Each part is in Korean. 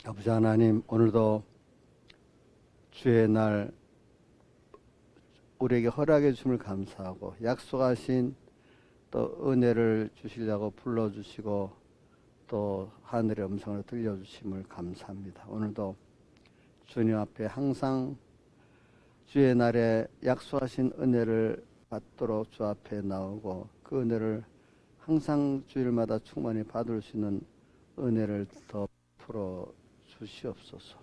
아버지 하나님, 오늘도 주의 날 우리에게 허락해 주심을 감사하고 약속하신 또 은혜를 주시려고 불러주시고 또 하늘의 음성을 들려주심을 감사합니다. 오늘도 주님 앞에 항상 주의 날에 약속하신 은혜를 받도록 주 앞에 나오고 그 은혜를 항상 주일마다 충만히 받을 수 있는 은혜를 더 풀어 주시옵소서.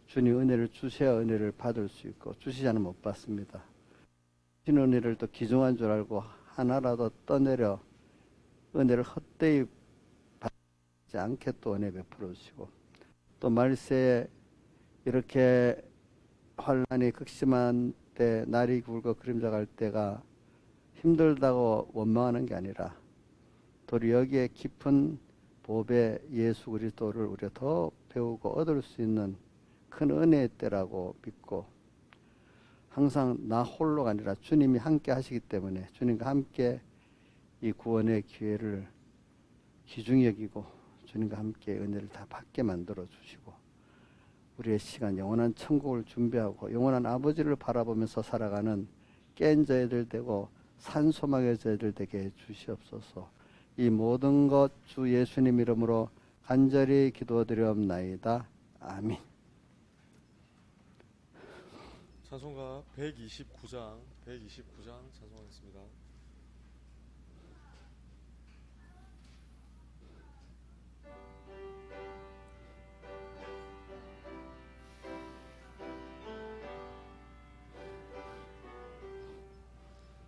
주님 은혜를 주셔야 은혜를 받을 수 있고 주시지 않으면 못 받습니다. 주신 은혜를 또 귀중한 줄 알고 하나라도 떠내려 은혜를 헛되이 받지 않게 또 은혜 베풀어 주시고 또 말세에 이렇게 환난이 극심한 때 날이 굵고 그림자 갈 때가 힘들다고 원망하는 게 아니라 도리 여기에 깊은 보배 예수 그리스도를 우리가 더 배우고 얻을 수 있는 큰 은혜의 때라고 믿고 항상 나 홀로가 아니라 주님이 함께 하시기 때문에 주님과 함께 이 구원의 기회를 귀중히 여기고 주님과 함께 은혜를 다 받게 만들어 주시고 우리의 시간 영원한 천국을 준비하고 영원한 아버지를 바라보면서 살아가는 깬 저희들 되고 산소망의 저희들 되게 해 주시옵소서. 이 모든 것 주 예수님 이름으로 간절히 기도드리옵나이다. 아멘. 찬송가 129장 찬송하겠습니다.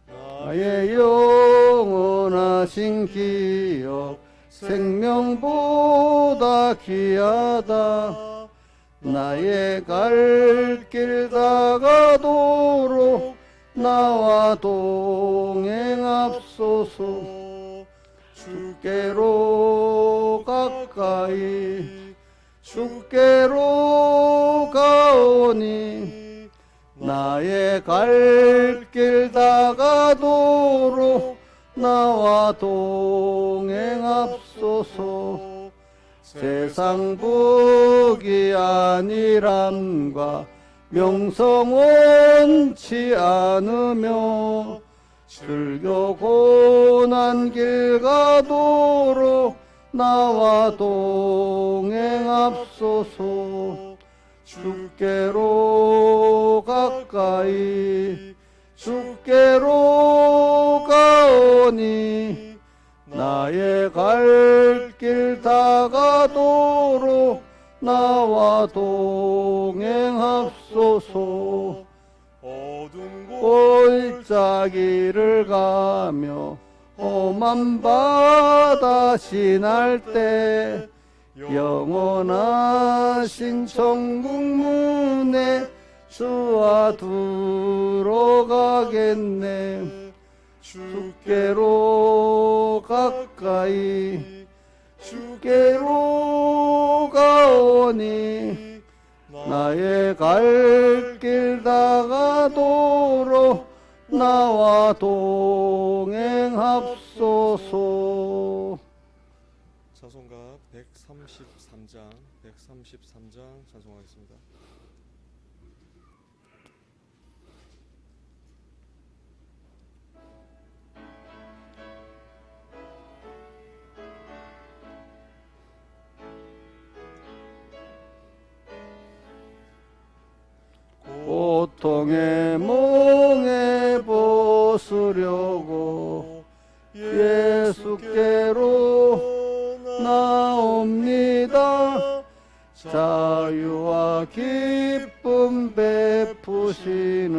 나의 영원하신 기억 생명보다 귀하다. 나의 갈 길 다가도록 나와 동행합소서. 주께로 가까이 주께로 가오니 나의 갈 길 다가도록 나와 동행합소서. 세상 복이 아니란과 명성 원치 않으며 즐겨 고난 길 가도록 나와 동행합소서. 주께로 가까이 주께로 가오니 나의 갈 길 다가도록 나와 동행합소서. 어두운 골짜기를 가며 험한 바다 지날 때 영원하신 천국 문에 주와 들어가겠네. 주께로 가까이 주께로 가오니 나의 갈 길 다가도록 나와 동행합소서. 찬송가 133장 찬송하겠습니다. 고통의 몽에 벗으려고 예수께로 나옵니다. 자유와 기쁨 베푸시는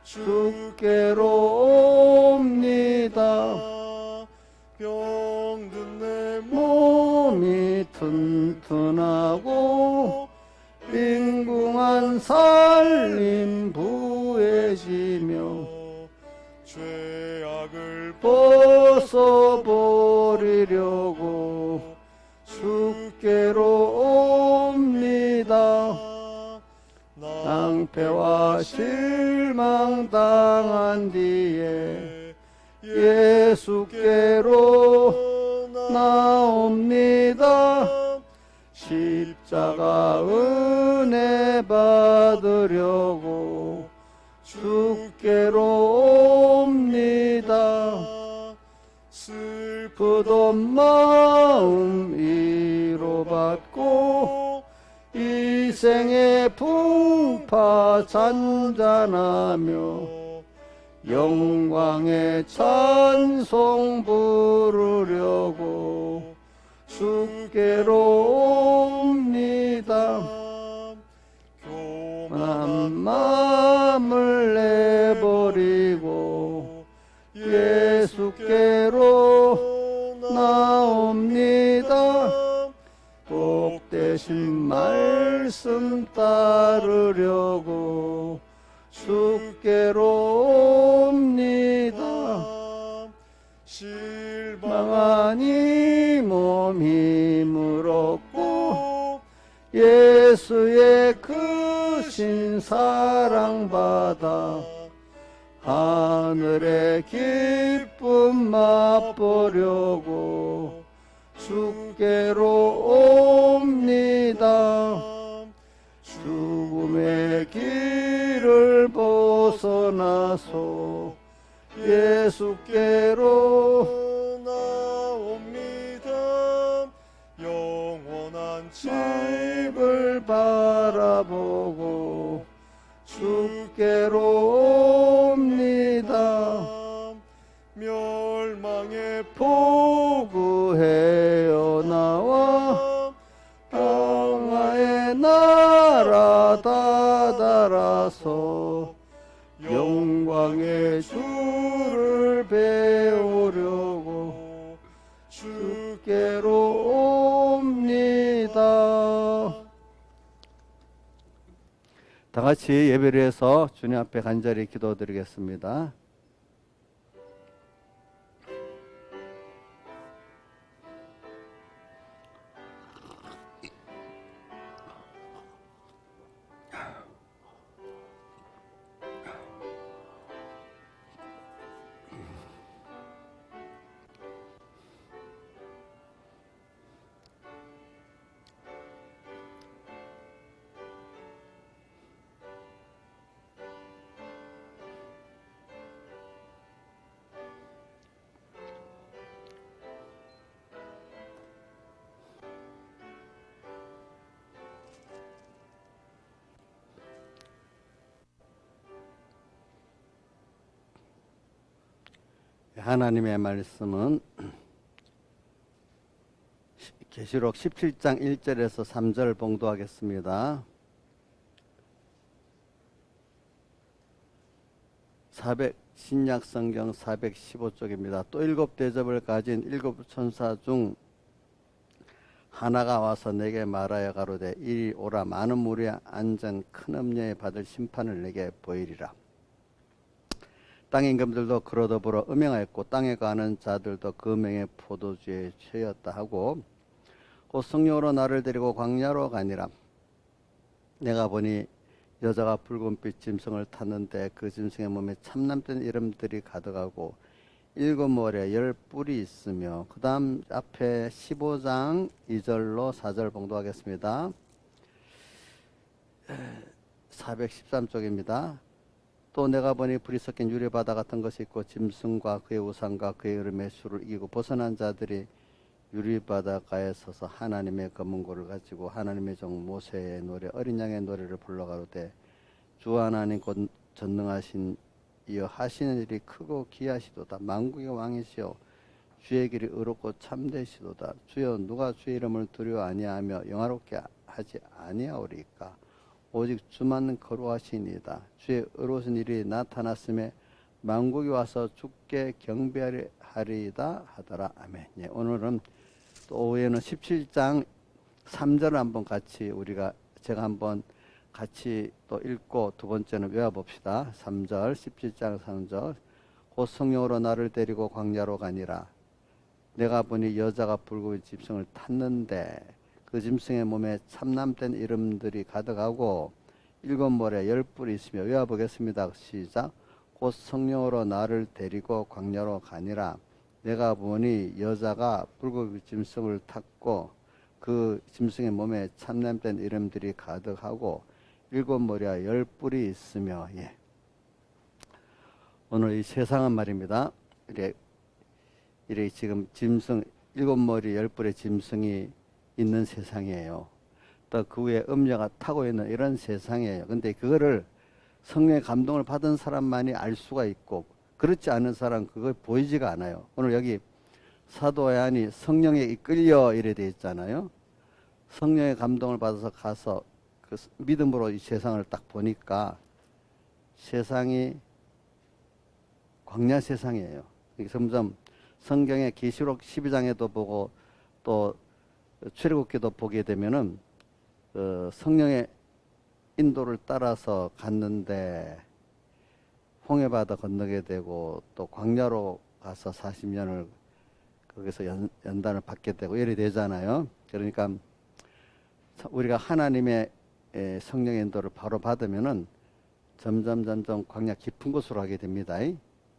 주께로 옵니다. 병든 내 몸이 튼튼하고 빈궁한 살림 부해지며 죄악을 벗어버리려고 주께로 옵니다. 낭패와 실망 당한 뒤에 예수께로 나옵니다. 자가 은혜 받으려고 주께로 옵니다. 슬프던 마음 위로받고 이 생의 풍파 잔잔하며 영광의 찬송 부르려고 주께로 옵니다. 교만한 마음을 내버리고 예수께로 나옵니다. 복되신 말씀 따르려고 주께로 옵니다. 실망하니 몸 힘을 얻고 예수의 크신 사랑받아 하늘의 기쁨 맛보려고 주께로 옵니다. 죽음의 길을 벗어나서 예수께로 나옵니다. 영원한 집을 바라보고 주께로 옵니다. 멸망의 포구해어 나와 평화의 나라 다다라서 영광의 주를 배우려고 주께로 옵니다. 다 같이 예배를 해서 주님 앞에 간절히 기도드리겠습니다. 하나님의 말씀은 계시록 17장 1절에서 3절 봉독하겠습니다. 신약 성경 415쪽입니다. 또 일곱 대접을 가진 일곱 천사 중 하나가 와서 내게 말하여 가로되 이리 오라. 많은 무리에 앉은 큰 음녀에 받을 심판을 내게 보이리라. 땅 임금들도 그로 더불어 음행하였고 땅에 가는 자들도 그 음행의 포도주에 취하였다 하고 곧 성령으로 나를 데리고 광야로 가니라. 내가 보니 여자가 붉은빛 짐승을 탔는데 그 짐승의 몸에 참남된 이름들이 가득하고 일곱 모래 열 뿔이 있으며 그 다음 앞에 15장 2절로 4절 봉독하겠습니다. 413쪽입니다. 또 내가 보니 불이 섞인 유리바다 같은 것이 있고 짐승과 그의 우상과 그의 이름의 수를 이기고 벗어난 자들이 유리바다가에 서서 하나님의 검은고를 가지고 하나님의 종 모세의 노래 어린 양의 노래를 불러가로되 주 하나님 곧 전능하신 이여 하시는 일이 크고 기하시도다. 만국의 왕이시여 주의 길이 의롭고 참되시도다. 주여 누가 주의 이름을 두려워 아니하며 영화롭게 하지 아니하오리까. 오직 주만 거룩하시니이다. 주의 의로우신 일이 나타났음에 만국이 와서 주께 경배하리이다 하더라. 아멘. 예, 오늘은 또 오후에는 17장 3절을 한번 같이 제가 한번 같이 또 읽고 두 번째는 외워봅시다. 3절 17장 3절 곧 성령으로 나를 데리고 광야로 가니라. 내가 보니 여자가 붉은 짐승을 탔는데 그 짐승의 몸에 참남된 이름들이 가득하고 일곱 모래 열 뿔이 있으며 외워보겠습니다. 시작. 곧 성령으로 나를 데리고 광야로 가니라. 내가 보니 여자가 붉은 짐승을 탔고 그 짐승의 몸에 참냄된 이름들이 가득하고 일곱 머리와 열 뿔이 있으며. 예. 오늘 이 세상은 말입니다. 이래 지금 짐승 일곱 머리 열 뿔의 짐승이 있는 세상이에요. 또 그 위에 음녀가 타고 있는 이런 세상이에요. 근데 그거를 성령의 감동을 받은 사람만이 알 수가 있고, 그렇지 않은 사람은 그거 보이지가 않아요. 오늘 여기 사도 요한이 성령에 이끌려 이래 돼 있잖아요. 성령의 감동을 받아서 가서 그 믿음으로 이 세상을 딱 보니까 세상이 광야 세상이에요. 점점 성경의 계시록 12장에도 보고 또 출애굽기도 보게 되면은 성령의 인도를 따라서 갔는데 홍해바다 건너게 되고 또 광야로 가서 40년을 거기서 연단을 받게 되고 이래 되잖아요. 그러니까 우리가 하나님의 성령의 인도를 바로 받으면은 점점 광야 깊은 곳으로 가게 됩니다.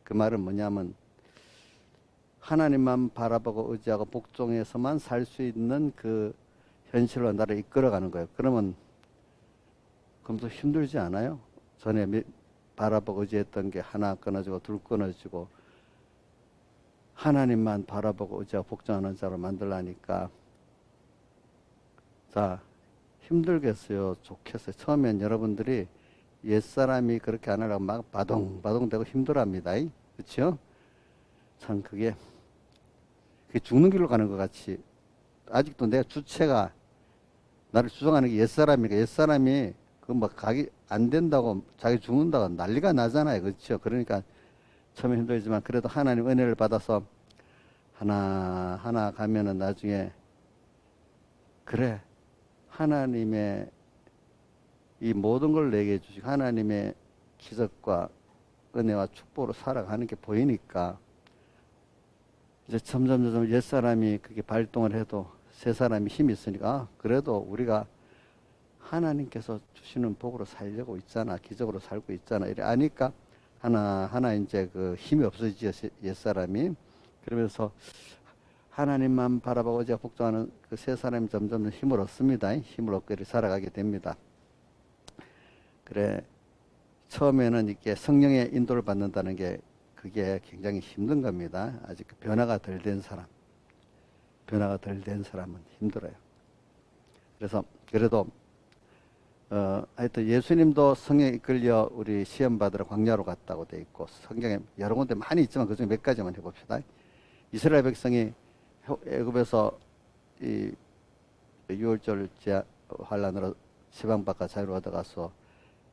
그 말은 뭐냐면 하나님만 바라보고 의지하고 복종해서만 살 수 있는 그 현실로 나를 이끌어가는 거예요. 그러면 또 힘들지 않아요? 전에 바라보고 의지했던 게 하나 끊어지고 둘 끊어지고 하나님만 바라보고 의지하고 복종하는 자로 만들라니까 자 힘들겠어요? 좋겠어요? 처음엔 여러분들이 옛사람이 그렇게 안 하려고 막 바동바동되고 힘들어합니다. 그렇죠? 참 그게 죽는 길로 가는 것 같이 아직도 내 주체가 나를 주장하는 게 옛사람이니까 옛사람이 그 뭐 가기 안 된다고 자기 죽는다고 난리가 나잖아요. 그렇죠? 그러니까 처음에 힘들지만 그래도 하나님 은혜를 받아서 하나하나 가면은 나중에 그래 하나님의 이 모든 걸 내게 주시고 하나님의 기적과 은혜와 축복으로 살아가는 게 보이니까 이제 점점 옛사람이 그렇게 발동을 해도 새 사람이 힘이 있으니까 그래도 우리가 하나님께서 주시는 복으로 살려고 있잖아. 기적으로 살고 있잖아. 이래 아니까 하나하나 이제 그 힘이 없어지죠. 옛사람이. 그러면서 하나님만 바라보고 제가 복종하는 그 새 사람이 점점 힘을 얻습니다. 힘을 얻고 이렇게 살아가게 됩니다. 그래 처음에는 이렇게 성령의 인도를 받는다는 게 그게 굉장히 힘든 겁니다. 아직 변화가 덜 된 사람은 힘들어요. 그래서 그래도 하여튼 예수님도 성령에 이끌려 우리 시험 받으러 광야로 갔다고 돼 있고 성경에 여러 군데 많이 있지만 그중에 몇 가지만 해봅시다. 이스라엘 백성이 애굽에서 이 6월절 환란으로 시방 바깥 자유로 얻어가서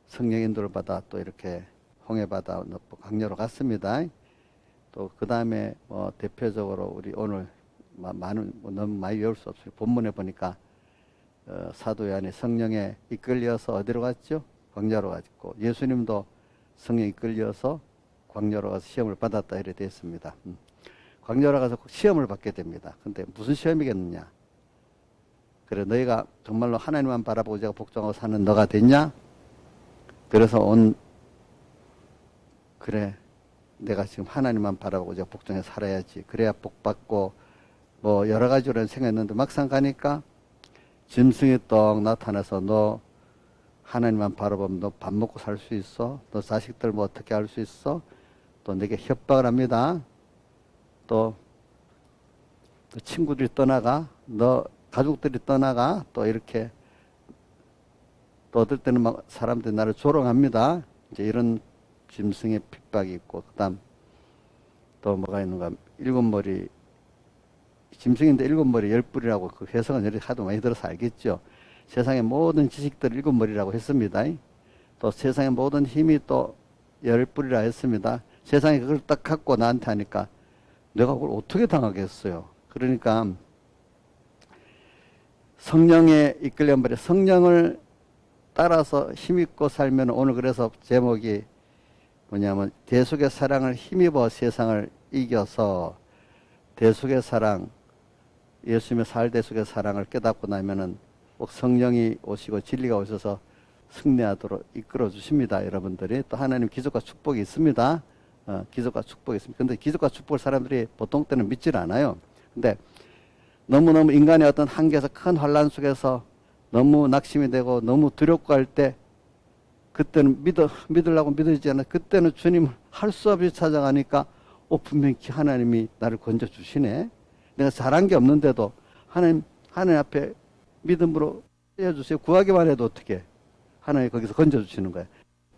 성령 인도를 받아 또 이렇게 홍해바다 광야로 갔습니다. 또 그 다음에 뭐 대표적으로 우리 오늘 너무 많이 외울 수 없어요. 본문에 보니까 사도 요한이 성령에 이끌려서 어디로 갔죠? 광야로 갔고 예수님도 성령에 이끌려서 광야로 가서 시험을 받았다 이래 됐습니다. 광야로 가서 시험을 받게 됩니다. 근데 무슨 시험이겠느냐? 그래 너희가 정말로 하나님만 바라보고 제가 복종하고 사는 너가 됐냐? 그래서 그래 내가 지금 하나님만 바라보고 제가 복종해 살아야지 그래야 복받고 뭐 여러 가지로 생각했는데 막상 가니까 짐승이 떡 나타나서 너 하나님만 바라보면 너 밥 먹고 살 수 있어? 너 자식들 뭐 어떻게 할 수 있어? 또 내게 협박을 합니다. 또 친구들이 떠나가 너 가족들이 떠나가 또 이렇게 또 어떨 때는 막 사람들이 나를 조롱합니다. 이제 이런 짐승의 핍박이 있고 그다음 또 뭐가 있는가 일곱 머리 짐승인데 일곱 머리 열 뿔이라고 그 해석은 여기 하도 많이 들어서 알겠죠. 세상의 모든 지식들 일곱 머리라고 했습니다. 또 세상의 모든 힘이 또 열 뿔이라 했습니다. 세상에 그걸 딱 갖고 나한테 하니까 내가 그걸 어떻게 당하겠어요. 그러니까 성령에 이끌려 버려 성령을 따라서 힘입고 살면 오늘 그래서 제목이 뭐냐면 대속의 사랑을 힘입어 세상을 이겨서 대속의 사랑 예수님의 살대속의 사랑을 깨닫고 나면은 꼭 성령이 오시고 진리가 오셔서 승리하도록 이끌어 주십니다. 여러분들이 또 하나님 기적과 축복이 있습니다. 기적과 축복이 있습니다. 근데 기적과 축복을 사람들이 보통 때는 믿질 않아요. 근데 너무너무 인간의 어떤 한계에서 큰 환란 속에서 너무 낙심이 되고 너무 두렵고 할 때 그때는 믿으려고 믿어지지 않아. 그때는 주님을 할 수 없이 찾아가니까 분명히 하나님이 나를 건져 주시네. 내가 잘한 게 없는데도 하나님 앞에 믿음으로 떼어주세요. 구하기만 해도 어떻게 하나님이 거기서 건져 주시는 거야.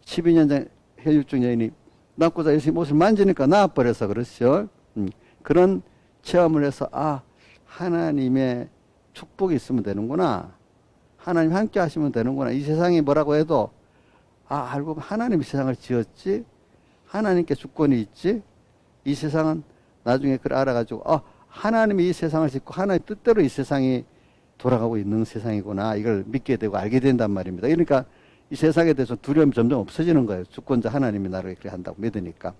12년 전 혈육증 여인이 낳고자 열심히 옷을 만지니까 나아버려서 그렇죠. 그런 체험을 해서 하나님의 축복이 있으면 되는구나. 하나님 함께 하시면 되는구나. 이 세상이 뭐라고 해도 알고 보면 하나님이 세상을 지었지. 하나님께 주권이 있지. 이 세상은 나중에 그걸 알아가지고 하나님이 이 세상을 짓고 하나님 뜻대로 이 세상이 돌아가고 있는 세상이구나. 이걸 믿게 되고 알게 된단 말입니다. 그러니까 이 세상에 대해서 두려움이 점점 없어지는 거예요. 주권자 하나님이 나를 그렇게 한다고 믿으니까.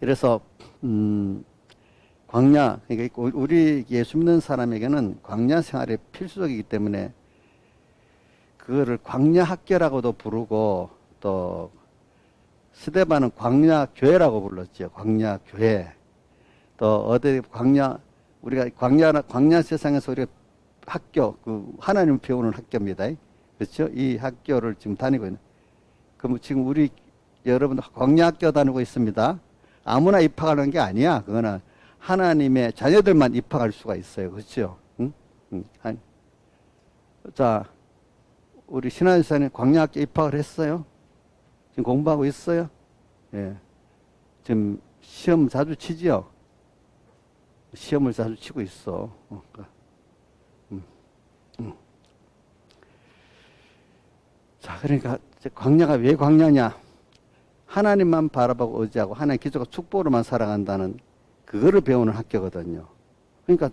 그래서 광야, 그러니까 우리 예수 믿는 사람에게는 광야 생활이 필수적이기 때문에 그거를 광야 학교라고도 부르고 또 스데반은 광야 교회라고 불렀죠. 광야 교회. 또 어디 우리가 광야 세상에서 우리가 학교, 하나님 배우는 학교입니다. 그렇죠? 이 학교를 지금 다니고 있는. 그럼 지금 여러분 광야 학교 다니고 있습니다. 아무나 입학하는 게 아니야. 그거는 하나님의 자녀들만 입학할 수가 있어요. 그렇죠? 응? 자, 우리 신한사님 광야 학교 입학을 했어요. 지금 공부하고 있어요. 예. 지금 시험 자주 치지요. 시험을 자주 치고 있어. 자, 그러니까 광야가 왜 광야냐? 하나님만 바라보고 의지하고 하나님 기적과 축복으로만 살아간다는 그거를 배우는 학교거든요. 그러니까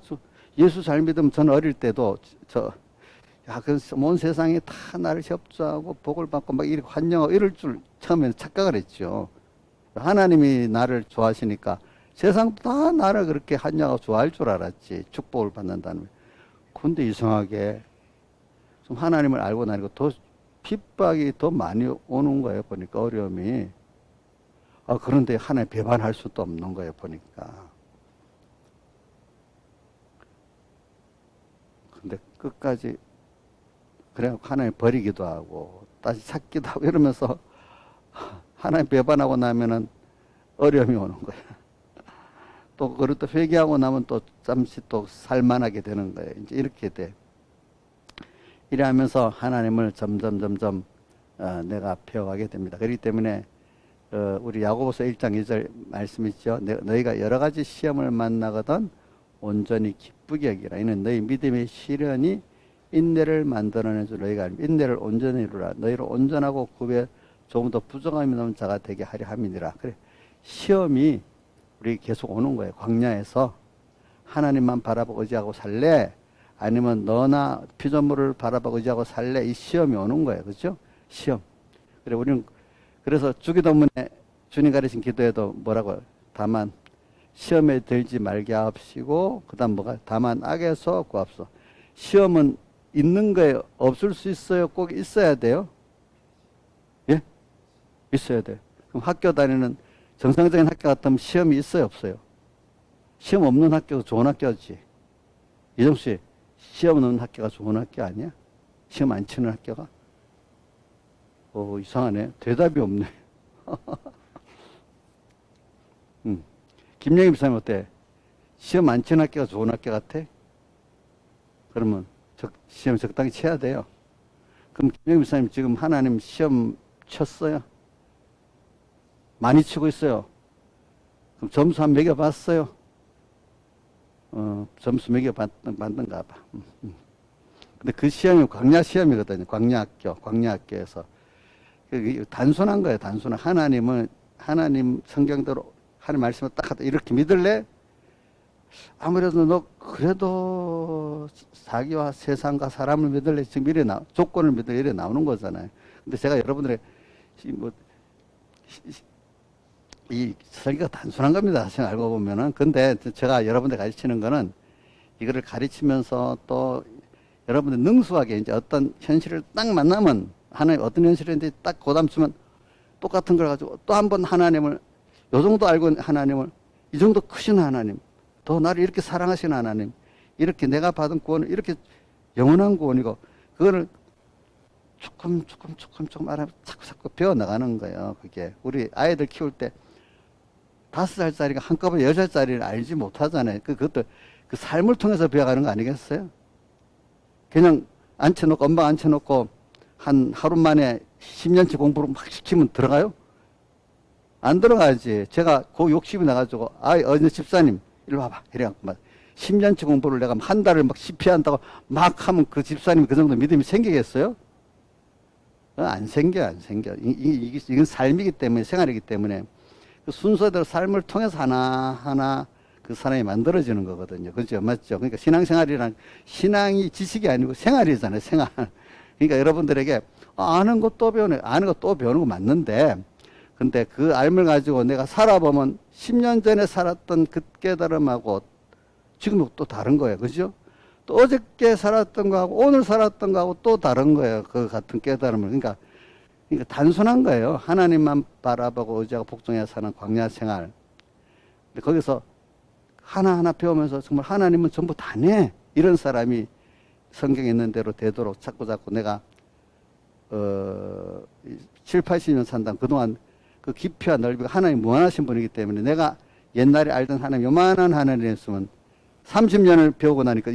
예수 잘 믿으면 저는 어릴 때도 온 세상이 다 나를 협조하고 복을 받고 막 이렇게 환영하고 이럴 줄 처음에는 착각을 했죠. 하나님이 나를 좋아하시니까 세상도 다 나를 그렇게 환영하고 좋아할 줄 알았지. 축복을 받는다는. 근데 이상하게 좀 하나님을 알고 나니까 더 핍박이 더 많이 오는 거예요. 보니까 어려움이. 그런데 하나님 배반할 수도 없는 거예요. 보니까. 근데 끝까지 그래갖고 하나님 버리기도 하고 다시 찾기도 하고 이러면서 하나님 배반하고 나면은 어려움이 오는 거예요. 또 그걸 또 회개하고 나면 또 잠시 또 살만하게 되는 거예요. 이제 이렇게 돼. 이래 하면서 하나님을 점점 내가 배워가게 됩니다. 그렇기 때문에 우리 야고보서 1장 2절 말씀 있죠. 너희가 여러 가지 시험을 만나거든 온전히 기쁘게 여기라. 이는 너희 믿음의 시련이 인내를 만들어내 줄 너희가 인내를 온전히 이루라. 너희를 온전하고 굽에 조금 더 부정함이 넘는 자가 되게 하려 함이니라. 그래, 시험이 우리 계속 오는 거예요. 광야에서 하나님만 바라보고 의지하고 살래? 아니면 너나 피조물을 바라보고 의지하고 살래? 이 시험이 오는 거예요. 그렇죠? 시험. 그래, 우리는 그래서 주기도문에 주님 가르친 기도에도 뭐라고요? 다만 시험에 들지 말게 하옵시고 그다음 뭐가? 다만 악에서 구합소. 시험은 있는 거예요? 없을 수 있어요? 꼭 있어야 돼요? 예? 있어야 돼요. 그럼 학교 다니는 정상적인 학교 같으면 시험이 있어요? 없어요? 시험 없는 학교가 좋은 학교지. 이정수 씨, 시험 없는 학교가 좋은 학교 아니야? 시험 안 치는 학교가? 이상하네. 대답이 없네. 김영희 목사님 어때? 시험 안 치는 학교가 좋은 학교 같아? 그러면 시험 적당히 쳐야 돼요. 그럼 김영희 목사님 지금 하나님 시험 쳤어요? 많이 치고 있어요. 그럼 점수 한 매겨봤어요? 점수 매겨봤는가 봐. 근데 그 시험이 광야 시험이거든요. 광야학교에서. 단순한 거예요. 단순한. 하나님 성경대로 하나님 말씀을 딱 하다 이렇게 믿을래? 아무래도 너 그래도 자기와 세상과 사람을 믿을래? 지금 조건을 믿을래? 이래 나오는 거잖아요. 근데 제가 여러분들의 이 설교가 단순한 겁니다. 사실 알고 보면은. 근데 제가 여러분들 가르치는 거는 이거를 가르치면서 또 여러분들 능수하게 이제 어떤 현실을 딱 만나면 하나님 어떤 현실인지 딱 고담치면 똑같은 걸 가지고 또 한 번 하나님을 요 정도 알고 하나님을 이 정도 크신 하나님 더 나를 이렇게 사랑하신 하나님 이렇게 내가 받은 구원은 이렇게 영원한 구원이고, 그거를 조금 알아 자꾸 배워나가는 거예요. 그게 우리 아이들 키울 때 5살짜리가 한꺼번에 10살짜리를 알지 못하잖아요. 그것도 그 삶을 통해서 배워가는 거 아니겠어요? 그냥 앉혀놓고, 엄마 앉혀놓고 한 하루 만에 10년치 공부를 막 시키면 들어가요? 안 들어가지. 제가 그 욕심이 나가지고, 어느 집사님, 이리 와봐. 이래갖고 막 10년치 공부를 내가 한 달을 막 시피한다고 막 하면 그 집사님이 그 정도 믿음이 생기겠어요? 안 생겨. 이건 삶이기 때문에, 생활이기 때문에 그 순서대로 삶을 통해서 하나하나 그 사람이 만들어지는 거거든요. 그죠? 맞죠? 그러니까 신앙생활이란 신앙이 지식이 아니고 생활이잖아요. 생활. 그러니까 여러분들에게 아는 것 또 배우는, 아는 것 또 배우는 거 맞는데, 근데 그 알을 가지고 내가 살아보면 10년 전에 살았던 그 깨달음하고 지금은 또 다른 거예요. 그죠? 또 어저께 살았던 거하고 오늘 살았던 거하고 또 다른 거예요. 그 같은 깨달음을. 그러니까 단순한 거예요. 하나님만 바라보고 의지하고 복종해 사는 광야 생활. 근데 거기서 하나하나 배우면서 정말 하나님은 전부 다네. 이런 사람이 성경에 있는 대로 되도록 자꾸 내가 7, 80년 산다면 그동안 그 깊이와 넓이가 하나님 무한하신 분이기 때문에 내가 옛날에 알던 하나님, 요만한 하나님이었으면 30년을 배우고 나니까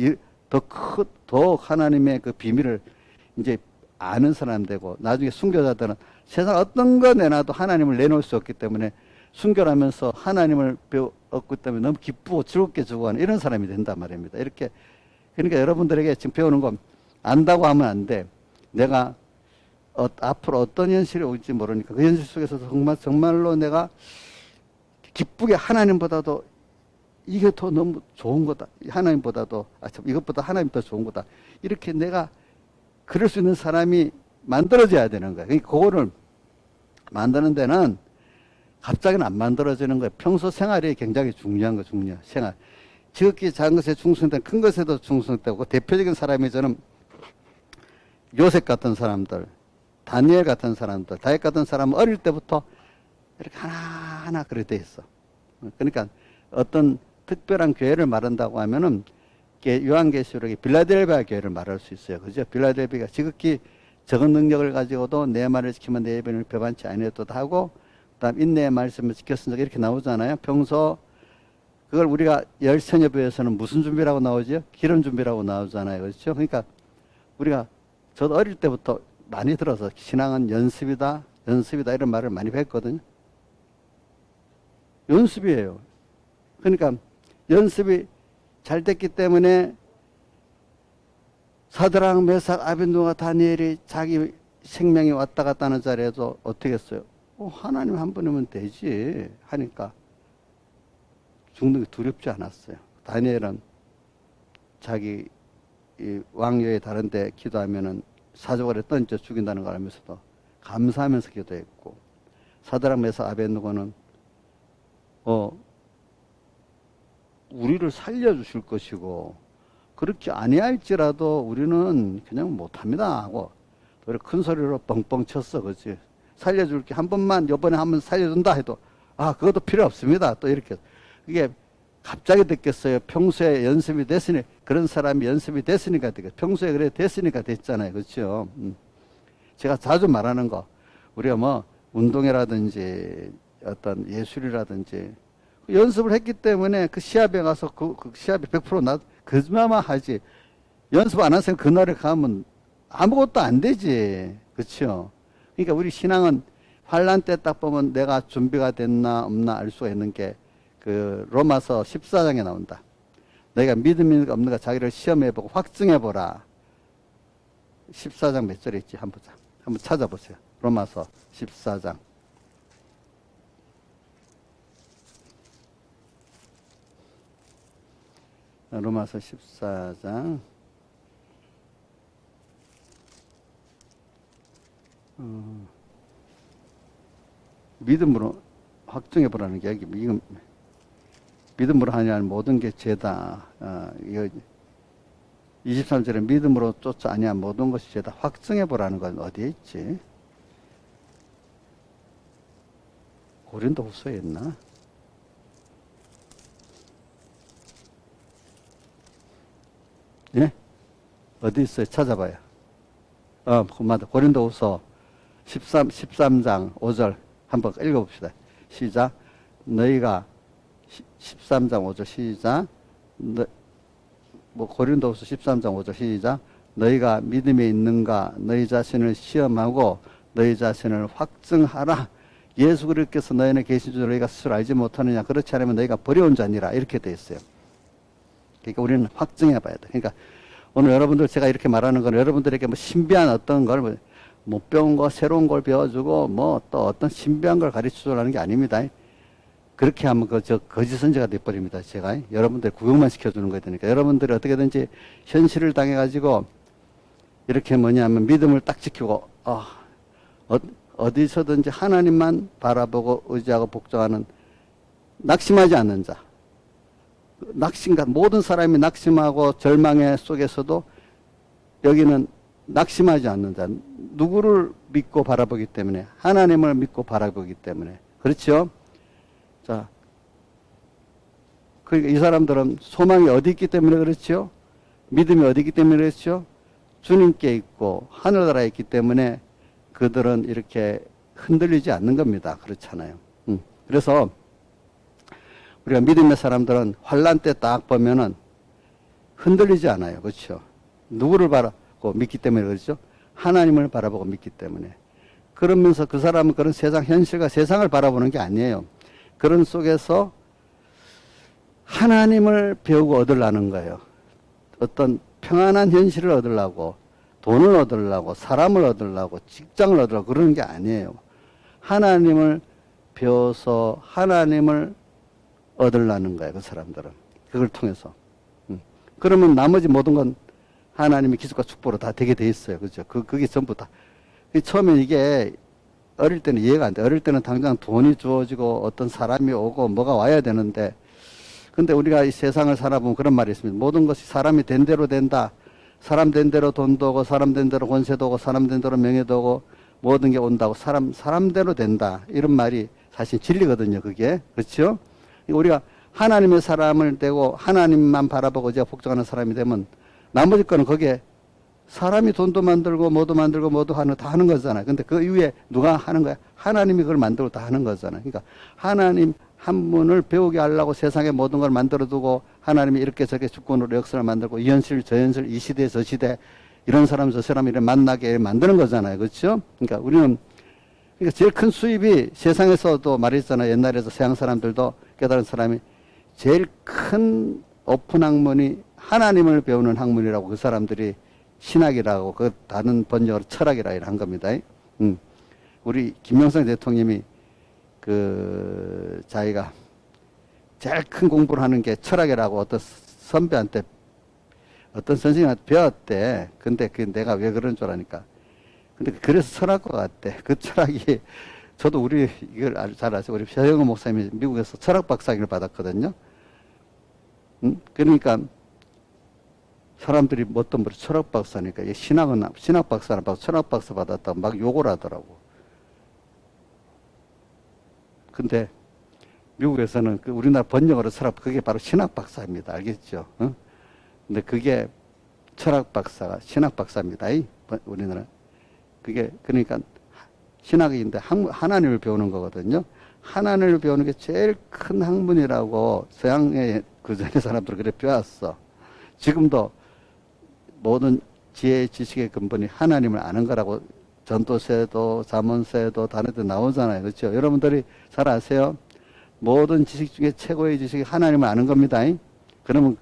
더 하나님의 그 비밀을 이제 아는 사람 되고, 나중에 순교자들은 세상 어떤 거 내놔도 하나님을 내놓을 수 없기 때문에 순교하면서 하나님을 얻기 때문에 너무 기쁘고 즐겁게 죽어가는 이런 사람이 된단 말입니다. 이렇게. 그러니까 여러분들에게 지금 배우는 건 안다고 하면 안 돼. 내가 앞으로 어떤 현실이 올지 모르니까 그 현실 속에서 정말로 내가 기쁘게 하나님보다도 이게 더 너무 좋은 거다. 하나님보다도, 이것보다 하나님 더 좋은 거다. 이렇게 내가 그럴 수 있는 사람이 만들어져야 되는 거예요. 그러니까 그거를 만드는 데는 갑자기는 안 만들어지는 거예요. 평소 생활이 굉장히 중요한 거, 생활. 지극히 작은 것에 충성되고 큰 것에도 충성되고, 대표적인 사람이 저는 요셉 같은 사람들, 다니엘 같은 사람들, 다윗 같은 사람은 어릴 때부터 이렇게 하나하나 그렇게 돼 있어. 그러니까 어떤 특별한 교회를 말한다고 하면은 요한계시록의 빌라델비아 교회를 말할 수 있어요. 그죠? 빌라델비아가 지극히 적은 능력을 가지고도 내 말을 지키면 내 예배를 배반치 아니했도다 하고, 그다음 인내의 말씀을 지켰으니까 이렇게 나오잖아요. 평소 그걸 우리가 열처녀부에서는 무슨 준비라고 나오죠? 기름 준비라고 나오잖아요. 그렇죠? 그러니까 우리가 저도 어릴 때부터 많이 들어서 신앙은 연습이다 이런 말을 많이 뵀거든요. 연습이에요. 그러니까 연습이 잘 됐기 때문에 사드락, 메삭, 아벤노가 다니엘이 자기 생명이 왔다 갔다 하는 자리에도 어떻게 했어요? 하나님 한 분이면 되지 하니까 죽는 게 두렵지 않았어요. 다니엘은 자기 왕녀의 다른 데 기도하면은 사조각에 던져 죽인다는 걸 알면서도 감사하면서 기도했고, 사드락, 메삭, 아벤노고는 우리를 살려주실 것이고 그렇게 아니할지라도 우리는 그냥 못합니다 하고 큰 소리로 뻥뻥 쳤어. 그렇지? 살려줄게, 한 번만 이번에 한번 살려준다 해도 그것도 필요 없습니다. 또 이렇게. 그게 갑자기 됐겠어요? 평소에 연습이 됐으니, 그런 사람이 연습이 됐으니까 됐겠어요. 평소에 그래 됐으니까 됐잖아요. 그렇죠? 제가 자주 말하는 거, 우리가 뭐 운동이라든지 어떤 예술이라든지 연습을 했기 때문에 그 시합에 가서 그 시합이 100% 그나마 하지. 연습 안 해서 그날에 가면 아무것도 안 되지. 그렇죠? 그러니까 우리 신앙은 환란 때 딱 보면 내가 준비가 됐나 없나 알 수가 있는 게 그 로마서 14장에 나온다. 너희가 믿음이 없는가 자기를 시험해보고 확증해보라. 14장 몇 절에 있지? 한번 찾아보세요. 로마서 14장. 로마서 14장. 믿음으로 확증해보라는 게 여기, 이건 믿음으로 하냐는 모든 게 죄다. 이거 23절에 믿음으로 쫓아 아니야 모든 것이 죄다. 확증해보라는 건 어디에 있지? 고린도 후서에 있나? 예? 어디 있어요? 찾아봐요. 맞다. 고린도후서 13장 5절 한번 읽어봅시다. 시작. 너희가 13장 5절 시작. 고린도후서 13장 5절 시작. 너희가 믿음에 있는가 너희 자신을 시험하고 너희 자신을 확증하라. 예수 그리스도께서 너희는 계신 줄 너희가 스스로 알지 못하느냐. 그렇지 않으면 너희가 버려온 자니라. 이렇게 돼 있어요. 그러니까 우리는 확증해 봐야 돼. 그러니까 오늘 여러분들 제가 이렇게 말하는 건 여러분들에게 뭐 신비한 어떤 걸 못 배운 거 새로운 걸 배워주고 뭐 또 어떤 신비한 걸 가르쳐주라는 게 아닙니다. 그렇게 하면 거짓 선지가 돼버립니다. 제가 여러분들 구경만 시켜주는 거야 되니까 여러분들이 어떻게든지 현실을 당해가지고 이렇게 뭐냐면 믿음을 딱 지키고 어디서든지 하나님만 바라보고 의지하고 복종하는 낙심하지 않는 자. 낙심과 모든 사람이 낙심하고 절망의 속에서도 여기는 낙심하지 않는 자. 누구를 믿고 바라보기 때문에 하나님을 믿고 바라보기 때문에 그렇죠? 자, 그러니까 이 사람들은 소망이 어디 있기 때문에 그렇죠? 믿음이 어디 있기 때문에 그렇죠? 주님께 있고 하늘나라에 있기 때문에 그들은 이렇게 흔들리지 않는 겁니다. 그렇잖아요. 그래서 우리가 믿음의 사람들은 환난 때 딱 보면은 흔들리지 않아요. 그렇죠? 누구를 바라보고 믿기 때문에 그렇죠? 하나님을 바라보고 믿기 때문에. 그러면서 그 사람은 그런 세상 현실과 세상을 바라보는 게 아니에요. 그런 속에서 하나님을 배우고 얻으려는 거예요. 어떤 평안한 현실을 얻으려고, 돈을 얻으려고, 사람을 얻으려고, 직장을 얻으려고 그러는 게 아니에요. 하나님을 배워서 하나님을 얻으려는 거예요. 그 사람들은. 그걸 통해서. 그러면 나머지 모든 건 하나님의 기술과 축복으로 다 되게 돼 있어요. 그죠? 그게 전부 다. 처음에 이게 어릴 때는 이해가 안 돼. 어릴 때는 당장 돈이 주어지고 어떤 사람이 오고 뭐가 와야 되는데 근데 우리가 이 세상을 살아보면 그런 말이 있습니다. 모든 것이 사람이 된 대로 된다. 사람 된 대로 돈도 오고 사람 된 대로 권세도 오고 사람 된 대로 명예도 오고 모든 게 온다고 사람대로 된다. 이런 말이 사실 진리거든요. 그게. 그렇죠? 우리가 하나님의 사람을 되고 하나님만 바라보고 제가 복종하는 사람이 되면 나머지 거는 거기에 사람이 돈도 만들고 뭐도 만들고 뭐도 다 하는 거잖아요. 근데 그 이후에 누가 하는 거야? 하나님이 그걸 만들고 다 하는 거잖아요. 그러니까 하나님 한 분을 배우게 하려고 세상에 모든 걸 만들어 두고 하나님이 이렇게 저렇게 주권으로 역사를 만들고 이 현실 저 현실 이 시대 저 시대 이런 사람 저 사람 이렇게 만나게 만드는 거잖아요. 그렇죠? 그러니까 우리는 그러니까 제일 큰 수입이 세상에서도 말했잖아요. 옛날에도 서양 사람들도 깨달은 사람이 제일 큰 오픈 학문이 하나님을 배우는 학문이라고 그 사람들이 신학이라고 그 다른 번역으로 철학이라 한 겁니다. 우리 김영삼 대통령이 자기가 제일 큰 공부를 하는 게 철학이라고 어떤 선배한테 어떤 선생님한테 배웠대. 근데 내가 왜 그런 줄 아니까. 근데 그래서 철학과 같대. 그 철학이 저도 이걸 잘 아세요. 우리 서영호 목사님이 미국에서 철학 박사학위를 받았거든요. 그러니까 사람들이 어떤 분이 철학 박사니까 신학 박사는 받고 철학 박사 받았다고 막 욕을 하더라고. 근데 미국에서는 우리나라 번역으로 그게 바로 신학 박사입니다. 알겠죠? 근데 그게 철학 박사가 신학 박사입니다. 우리나라. 그게 그러니까 신학인데 하나님을 배우는 거거든요. 하나님을 배우는 게 제일 큰 학문이라고 서양의 그전에 사람들은 그래 배웠어. 지금도 모든 지혜의 지식의 근본이 하나님을 아는 거라고 전도서에도 잠언서에도 다른 데 나오잖아요. 그렇죠? 여러분들이 잘 아세요? 모든 지식 중에 최고의 지식이 하나님을 아는 겁니다. 그러면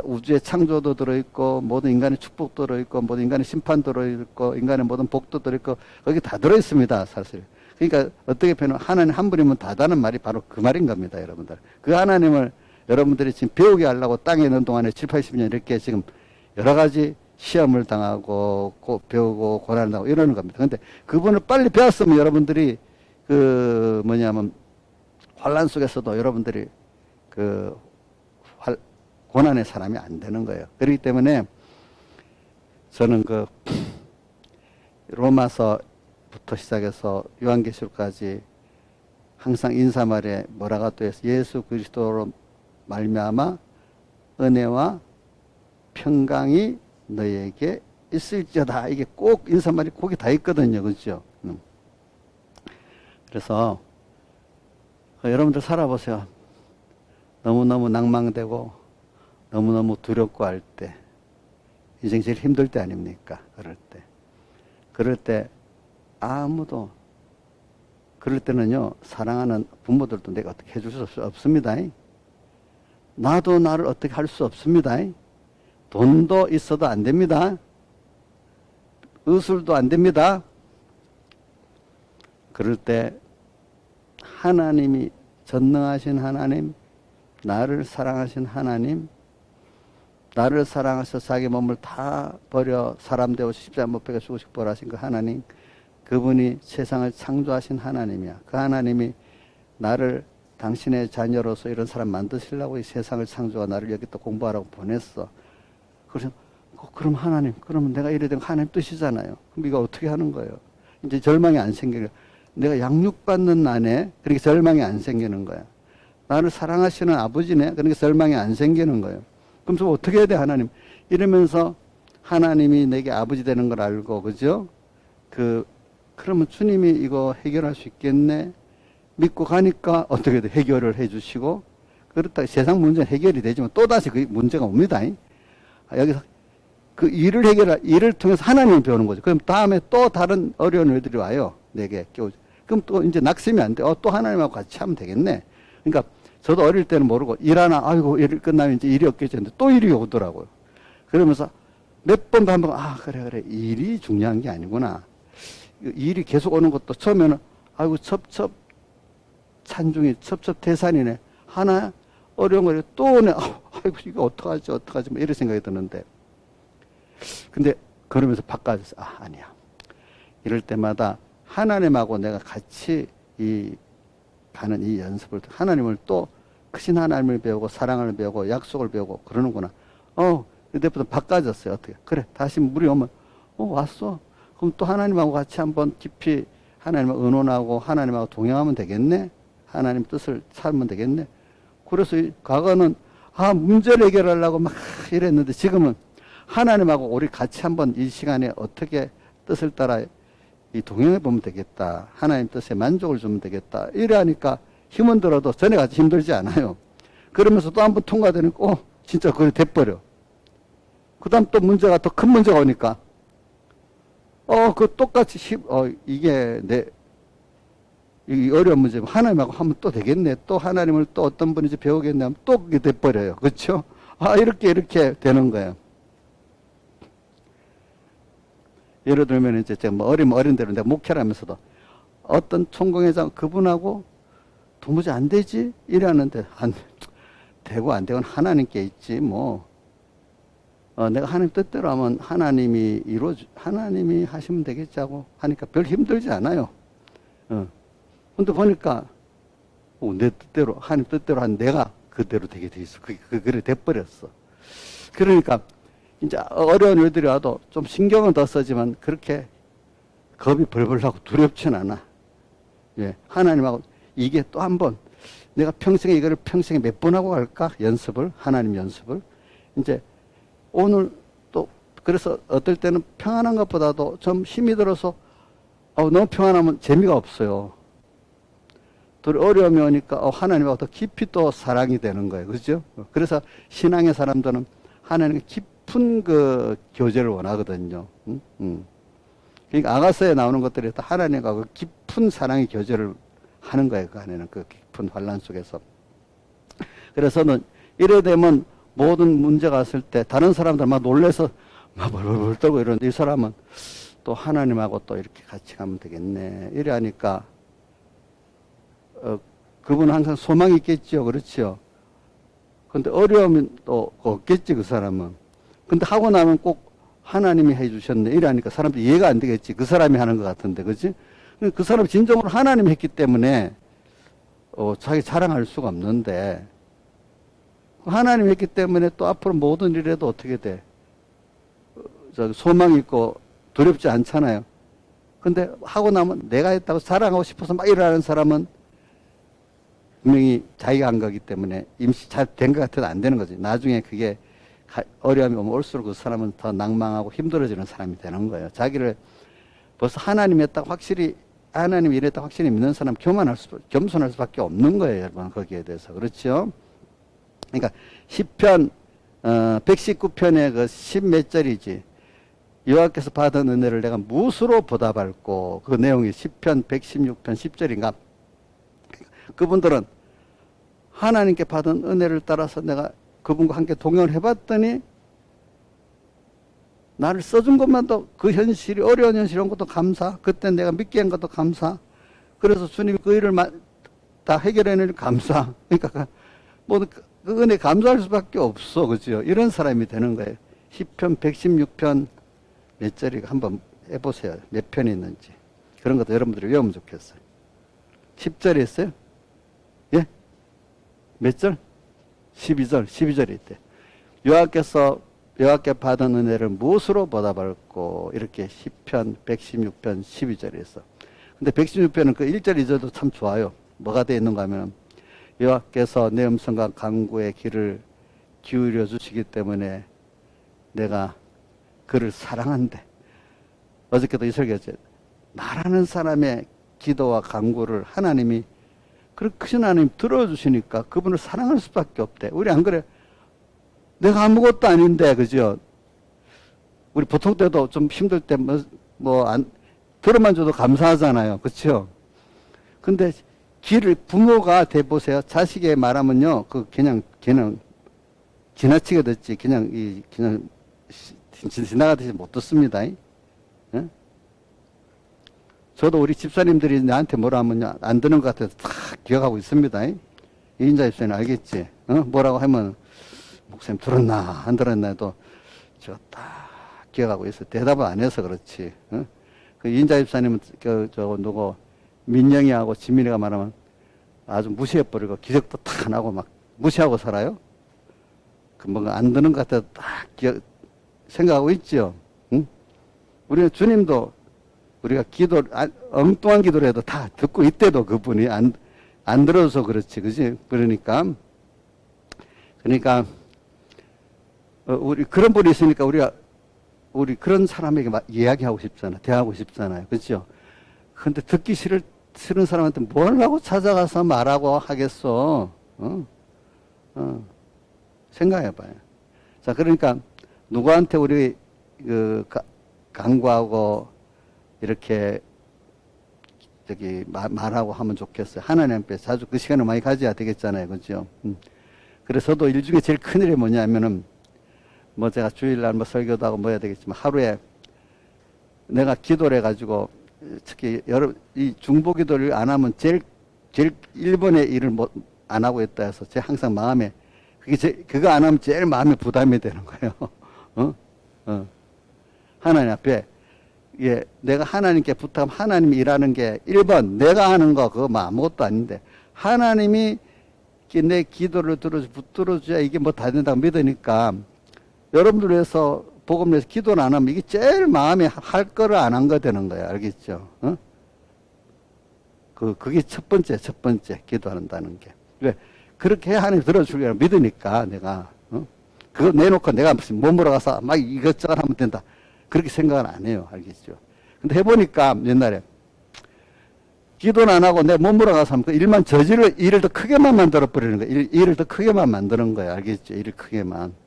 우주의 창조도 들어있고 모든 인간의 축복도 들어있고 모든 인간의 심판도 들어있고 인간의 모든 복도 들어있고 거기 다 들어있습니다. 사실. 그러니까 어떻게 표현하면 하나님 한 분이면 다다는 말이 바로 그 말인 겁니다. 여러분들. 그 하나님을 여러분들이 지금 배우게 하려고 땅에 있는 동안에 7, 80년 이렇게 지금 여러 가지 시험을 당하고 배우고 고난을 당하고 이러는 겁니다. 근데 그분을 빨리 배웠으면 여러분들이 환란 속에서도 여러분들이 고난의 사람이 안 되는 거예요. 그렇기 때문에 저는 로마서부터 시작해서 요한계시록까지 항상 인사말에 뭐라고 또 해서 예수 그리스도로 말미암아 은혜와 평강이 너에게 있을지어다. 이게 꼭 인사말이 거기 다 있거든요. 그렇죠? 그래서 여러분들 살아보세요. 너무너무 낭망되고 너무너무 두렵고 할 때 인생이 제일 힘들 때 아닙니까? 그럴 때 아무도, 그럴 때는요, 사랑하는 부모들도 내가 어떻게 해줄 수 없습니다. 나도 나를 어떻게 할 수 없습니다. 돈도 있어도 안 됩니다. 의술도 안 됩니다. 그럴 때 하나님이, 전능하신 하나님, 나를 사랑하신 하나님, 나를 사랑하셔서 자기 몸을 다 버려 사람 되어 십자가 못 박혀 죽으시고 부활하신 그 하나님, 그분이 세상을 창조하신 하나님이야. 그 하나님이 나를 당신의 자녀로서 이런 사람 만드시려고 이 세상을 창조하 나를 여기 또 공부하라고 보냈어. 그래서 그럼 하나님, 그러면 내가 이래 된 하나님 뜻이잖아요. 그럼 이거 어떻게 하는 거예요? 이제 절망이 안 생기려. 내가 양육받는 나네. 그러니까 절망이 안 생기는 거야. 나를 사랑하시는 아버지네. 그러니까 절망이 안 생기는 거예요. 그럼 저 어떻게 해야 돼, 하나님? 이러면서 하나님이 내게 아버지 되는 걸 알고, 그죠? 그러면 주님이 이거 해결할 수 있겠네? 믿고 가니까 어떻게 돼? 해결을 해 주시고, 그렇다 세상 문제는 해결이 되지만 또다시 그 문제가 옵니다. 여기서 그 일을 통해서 하나님을 배우는 거죠. 그럼 다음에 또 다른 어려운 일들이 와요. 내게 깨우죠. 그럼 또 이제 낙심이 안 돼. 또 하나님하고 같이 하면 되겠네. 그러니까 저도 어릴 때는 모르고 일하나, 아이고, 일 끝나면 이제 일이 없겠지 했는데 또 일이 오더라고요. 그러면서 몇 번 반복, 그래. 일이 중요한 게 아니구나. 일이 계속 오는 것도 처음에는, 아이고, 찬중이 첩첩태산이네. 하나 어려운 거를 또 오네. 아이고, 이거 어떡하지, 뭐 이런 생각이 드는데. 근데 그러면서 바꿔줘서, 아니야. 이럴 때마다 하나님하고 내가 같이 가는 이 연습을, 하나님을 또 크신 하나님을 배우고 사랑을 배우고 약속을 배우고 그러는구나. 그때부터 바꿔졌어요. 어떻게? 그래, 다시 물이 오면, 왔어. 그럼 또 하나님하고 같이 한번 깊이 하나님을 의논하고 하나님하고 동행하면 되겠네? 하나님 뜻을 찾으면 되겠네? 그래서 과거는, 문제를 해결하려고 막 이랬는데 지금은 하나님하고 우리 같이 한번 이 시간에 어떻게 뜻을 따라 이 동행해 보면 되겠다. 하나님 뜻에 만족을 주면 되겠다. 이래 하니까 힘은 들어도 전에 같이 힘들지 않아요. 그러면서 또 한번 통과되니까, 진짜 그래 돼버려. 그 다음 또 문제가 더 큰 문제가 오니까, 똑같이, 이게 이 어려운 문제, 하나님하고 하면 또 되겠네. 또 하나님을 또 어떤 분인지 배우겠네 하면 또 그게 돼버려요. 그렇죠? 이렇게 되는 거예요. 예를 들면 이제 제가 뭐 어린 대로 내가 목회를 하면서도 어떤 총공회장 그분하고 도무지 안 되지? 이러는데 되고 안 되고는 하나님께 있지 뭐. 내가 하나님 뜻대로 하면 하나님이 하나님이 하시면 되겠지 하고 하니까 별 힘들지 않아요. 근데 보니까 내 뜻대로, 하나님 뜻대로 한 내가 그대로 되게 돼 있어. 그래 돼버렸어. 그러니까 이제 어려운 일들이 와도 좀 신경은 더 쓰지만 그렇게 겁이 벌벌 나고 두렵진 않아. 예, 하나님하고 이게 또 한 번 내가 이거를 평생에 몇 번 하고 갈까? 하나님 연습을. 이제 오늘 또 그래서 어떨 때는 평안한 것보다도 좀 힘이 들어서 너무 평안하면 재미가 없어요. 또 어려움이 오니까 하나님하고 더 깊이 또 사랑이 되는 거예요. 그렇죠? 그래서 신앙의 사람들은 하나님과 깊은 그 교제를 원하거든요. 그러니까 아가서에 나오는 것들이 다 하나님과 그 깊은 사랑의 교제를 하는 거예요. 그 안에는 그 깊은 환란 속에서. 그래서는 이래 되면 모든 문제가 왔을 때 다른 사람들 막 놀래서 막 벌벌 떨고 이러는데 이 사람은 또 하나님하고 또 이렇게 같이 가면 되겠네. 이래 하니까 그분은 항상 소망이 있겠죠. 그렇죠. 근데 어려움은 또 없겠지, 그 사람은. 근데 하고 나면 꼭 하나님이 해주셨네. 이러니까 사람들이 이해가 안 되겠지. 그 사람이 하는 것 같은데, 그치? 그 사람이 진정으로 하나님이 했기 때문에, 자기 자랑할 수가 없는데, 하나님이 했기 때문에 또 앞으로 모든 일에도 어떻게 돼? 소망이 있고 두렵지 않잖아요. 근데 하고 나면 내가 했다고 자랑하고 싶어서 막 일하는 사람은 분명히 자기가 한 거기 때문에 임시 잘 된 것 같아도 안 되는 거지. 나중에 그게 어려움이 오면 올수록 그 사람은 더 낭망하고 힘들어지는 사람이 되는 거예요. 자기를 벌써 하나님이 했다고 확실히, 하나님이 이랬다고 확실히 믿는 사람 겸손할 수밖에 없는 거예요, 여러분. 거기에 대해서. 그렇죠? 그러니까 10편, 119편의 그 10몇 절이지. 여호와께서 받은 은혜를 내가 무엇으로 보답할꼬. 그 내용이 10편, 116편 10절인가. 그분들은 하나님께 받은 은혜를 따라서 내가 그분과 함께 동행을 해봤더니 나를 써준 것만도 그 현실이 어려운 현실인 것도 감사. 그때 내가 믿게 한 것도 감사. 그래서 주님이 그 일을 다 해결해내는 감사. 그러니까 뭐 그 은혜 감사할 수밖에 없어. 그죠? 이런 사람이 되는 거예요. 10편, 116편 몇 절이 한번 해보세요. 몇 편이 있는지. 그런 것도 여러분들이 외우면 좋겠어요. 10절이 있어요? 예? 몇 절? 12절, 12절이 있대. 여호와께 받은 은혜를 무엇으로 보답할꼬. 이렇게 10편, 116편, 12절에 있어. 근데 116편은 그 1절, 2절도 참 좋아요. 뭐가 되어 있는가 하면, 여호와께서 내 음성과 간구의 귀를 기울여 주시기 때문에 내가 그를 사랑한대. 어저께도 이 설교했죠. 말하는 사람의 기도와 간구를 하나님이, 그렇게 크신 하나님 들어주시니까 그분을 사랑할 수밖에 없대. 우리 안 그래? 내가 아무것도 아닌데, 그죠? 우리 보통 때도 좀 힘들 때 들어만 줘도 감사하잖아요. 그렇죠? 근데 부모가 대보세요. 자식의 말하면요, 그냥 지나치게 듣지, 그냥 지나가듯이 못 듣습니다. 예? 저도 우리 집사님들이 나한테 뭐라 하면요, 안 듣는 것 같아서 다 기억하고 있습니다. 이인자 집사님 알겠지? 뭐라고 하면, 목사님 들었나, 안 들었나 해도 저 다 기억하고 있어. 대답을 안 해서 그렇지. 그 이인자 집사님은 누구, 민영이하고 지민이가 말하면 아주 무시해버리고 기적도 탁 안 하고 막 무시하고 살아요. 그 뭔가 안 듣는 것 같아서 딱 생각하고 있죠. 응? 우리는 주님도 우리가 엉뚱한 기도를 해도 다 듣고 있대도 그분이 안 들어서 그렇지. 그지? 그러니까 우리 그런 분이 있으니까 우리 그런 사람에게 이야기하고 싶잖아. 대하고 싶잖아요. 그렇죠? 근데 듣기 싫은 사람한테 뭘 하고 찾아가서 말하고 하겠어. 생각해봐요. 자, 그러니까 누구한테 우리 간구하고 이렇게 말하고 하면 좋겠어요. 하나님 앞에 자주 그 시간을 많이 가져야 되겠잖아요. 그죠? 그래서 저도 일 중에 제일 큰일이 뭐냐면은, 제가 주일날 설교도 하고 해야 되겠지만, 하루에 내가 기도를 해가지고, 특히 이 중보 기도를 안 하면 제일 1번의 일을 안 하고 있다 해서 제 항상 마음에, 그거 안 하면 제일 마음에 부담이 되는 거예요. 하나님 앞에, 내가 하나님께 부탁하면 하나님이 일하는 게 1번, 내가 하는 거, 그거 아무것도 아닌데, 하나님이 내 기도를 붙들어줘야 이게 다 된다고 믿으니까, 여러분들 위해서 복음을 위해서 기도를 안 하면 이게 제일 마음에 할 거를 안 한 거 되는 거야. 알겠죠? 그게 첫 번째 기도한다는 게. 왜? 그렇게 하나님 들어주려고 믿으니까 내가, 그거 내놓고 내가 무슨 몸으로 가서 막 이것저것 하면 된다. 그렇게 생각은 안 해요. 알겠죠? 근데 해보니까 옛날에 기도는 안 하고 내 몸으로 가서 하면 그 일을 더 크게만 만들어버리는 거야. 일을 더 크게만 만드는 거야. 알겠죠? 일을 크게만.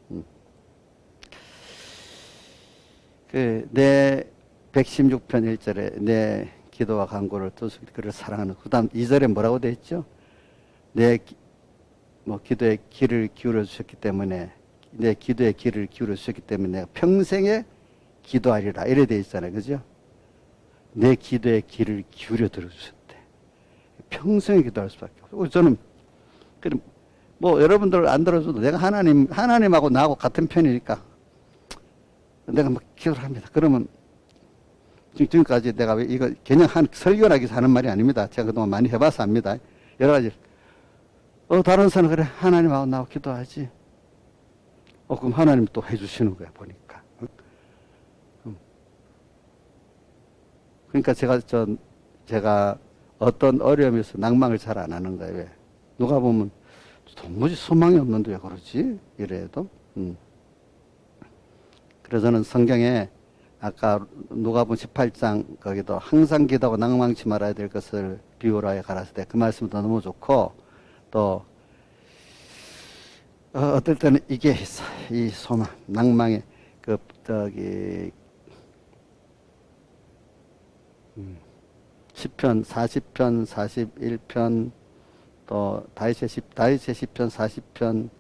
내 116편 1절에 내 기도와 간구를 듣고 그를 사랑하는. 그 다음 2절에 뭐라고 되어 있죠? 내 기도에 귀를 기울여 주셨기 때문에, 내 기도에 귀를 기울여 주셨기 때문에 내가 평생에 기도하리라. 이래 되어 있잖아요. 그죠? 내 기도에 귀를 기울여 들어주셨대. 평생에 기도할 수밖에 없어요. 저는, 여러분들 안 들어줘도 내가 하나님하고 나하고 같은 편이니까 내가 기도를 합니다. 그러면, 지금까지 내가 이거 그냥 설교하기 위해서 하는 말이 아닙니다. 제가 그동안 많이 해봐서 압니다. 여러 가지. 다른 사람은 그래, 하나님하고 나하고 기도하지. 그럼 하나님 또 해주시는 거야, 보니까. 그러니까 제가 어떤 어려움에서 낭망을 잘 안 하는 거예요. 왜? 누가 보면 도무지 소망이 없는데 왜 그러지? 이래도. 그래서 저는 성경에 아까 누가복음 18장 거기도 항상 기도하고 낭망치 말아야 될 것을 비유로 하여 가라사대 그 말씀도 너무 좋고 또 어떨 때는 이게 있어. 이 소망, 낭망의 시편 40편, 41편 또 다윗의 시편 40편,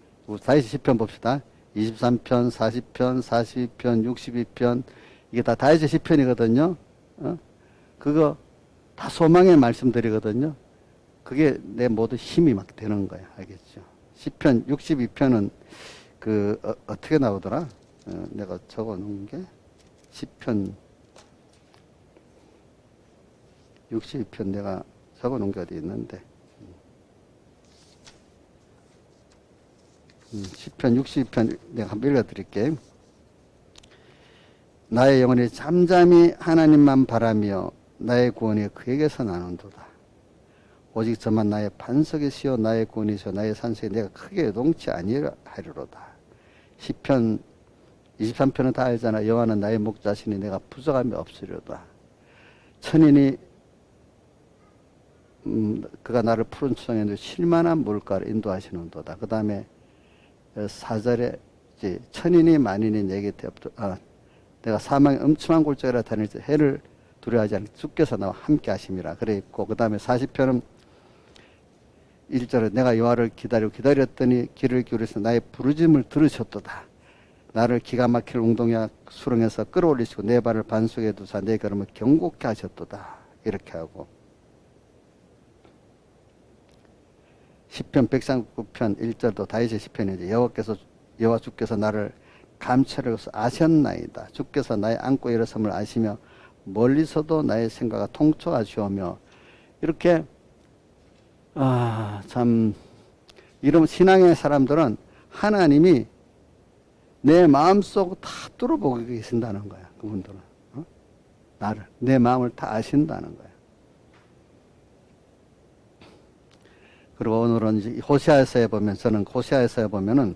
다윗의 시편 봅시다. 23편, 40편, 42편, 62편 이게 다 다윗의 시편이거든요. 그거 다 소망의 말씀들이거든요. 그게 내 모두 힘이 막 되는 거야. 알겠죠? 시편 62편은 어떻게 나오더라? 내가 적어 놓은 게 시편 62편 내가 적어 놓은 게 어디 있는데 시편 62편 내가 한번 읽어드릴게요. 나의 영혼이 잠잠히 하나님만 바라며 나의 구원이 그에게서 나는도다. 오직 저만 나의 반석이시요 나의 구원이시요 나의 산성이 내가 크게 요동치 아니하리로다. 시편 23편은 다 알잖아. 여호와는 나의 목자시니 내가 부족함이 없으리로다. 천인이 그가 나를 푸른 추장에 쉴만한 물가를 인도하시는도다. 그 다음에 4절에 천인이 만인이 내 곁에 내가 사망의 엄청난 골짜기라 다닐 때 해를 두려워하지 않고 주께서 나와 함께 하심이라 그래 있고 그 다음에 40편은 1절에 내가 여호와를 기다렸더니 귀를 기울여서 나의 부르짖음을 들으셨도다. 나를 기가 막힐 웅동이와 수렁에서 끌어올리시고 내 발을 반석에 두사 내 걸음을 경고케 하셨도다. 이렇게 하고 시편 139편 1절도 다윗의 시편이지. 여호와 주께서 나를 감찰하셔서 아셨나이다. 주께서 나의 안고 일어섬을 아시며 멀리서도 나의 생각을 통촉하시오며 이렇게 참 이런 신앙의 사람들은 하나님이 내 마음속 다 뚫어보고 계신다는 거야. 그분들은 나를 내 마음을 다 아신다는 거야. 그리고 오늘은 호시아서에 보면 저는 호시아서에 보면은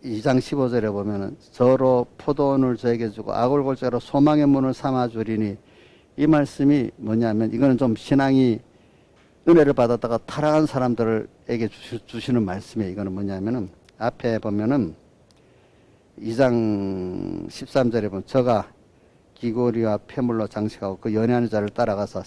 2장 15절에 보면은 저로 포도원을 저에게 주고 아골골짜기로 소망의 문을 삼아 주리니 이 말씀이 뭐냐면 이거는 좀 신앙이 은혜를 받았다가 타락한 사람들에게 주시는 말씀이에요. 이거는 뭐냐면은 앞에 보면은 2장 13절에 보면 저가 기고리와 폐물로 장식하고 그 연애하는 자를 따라가서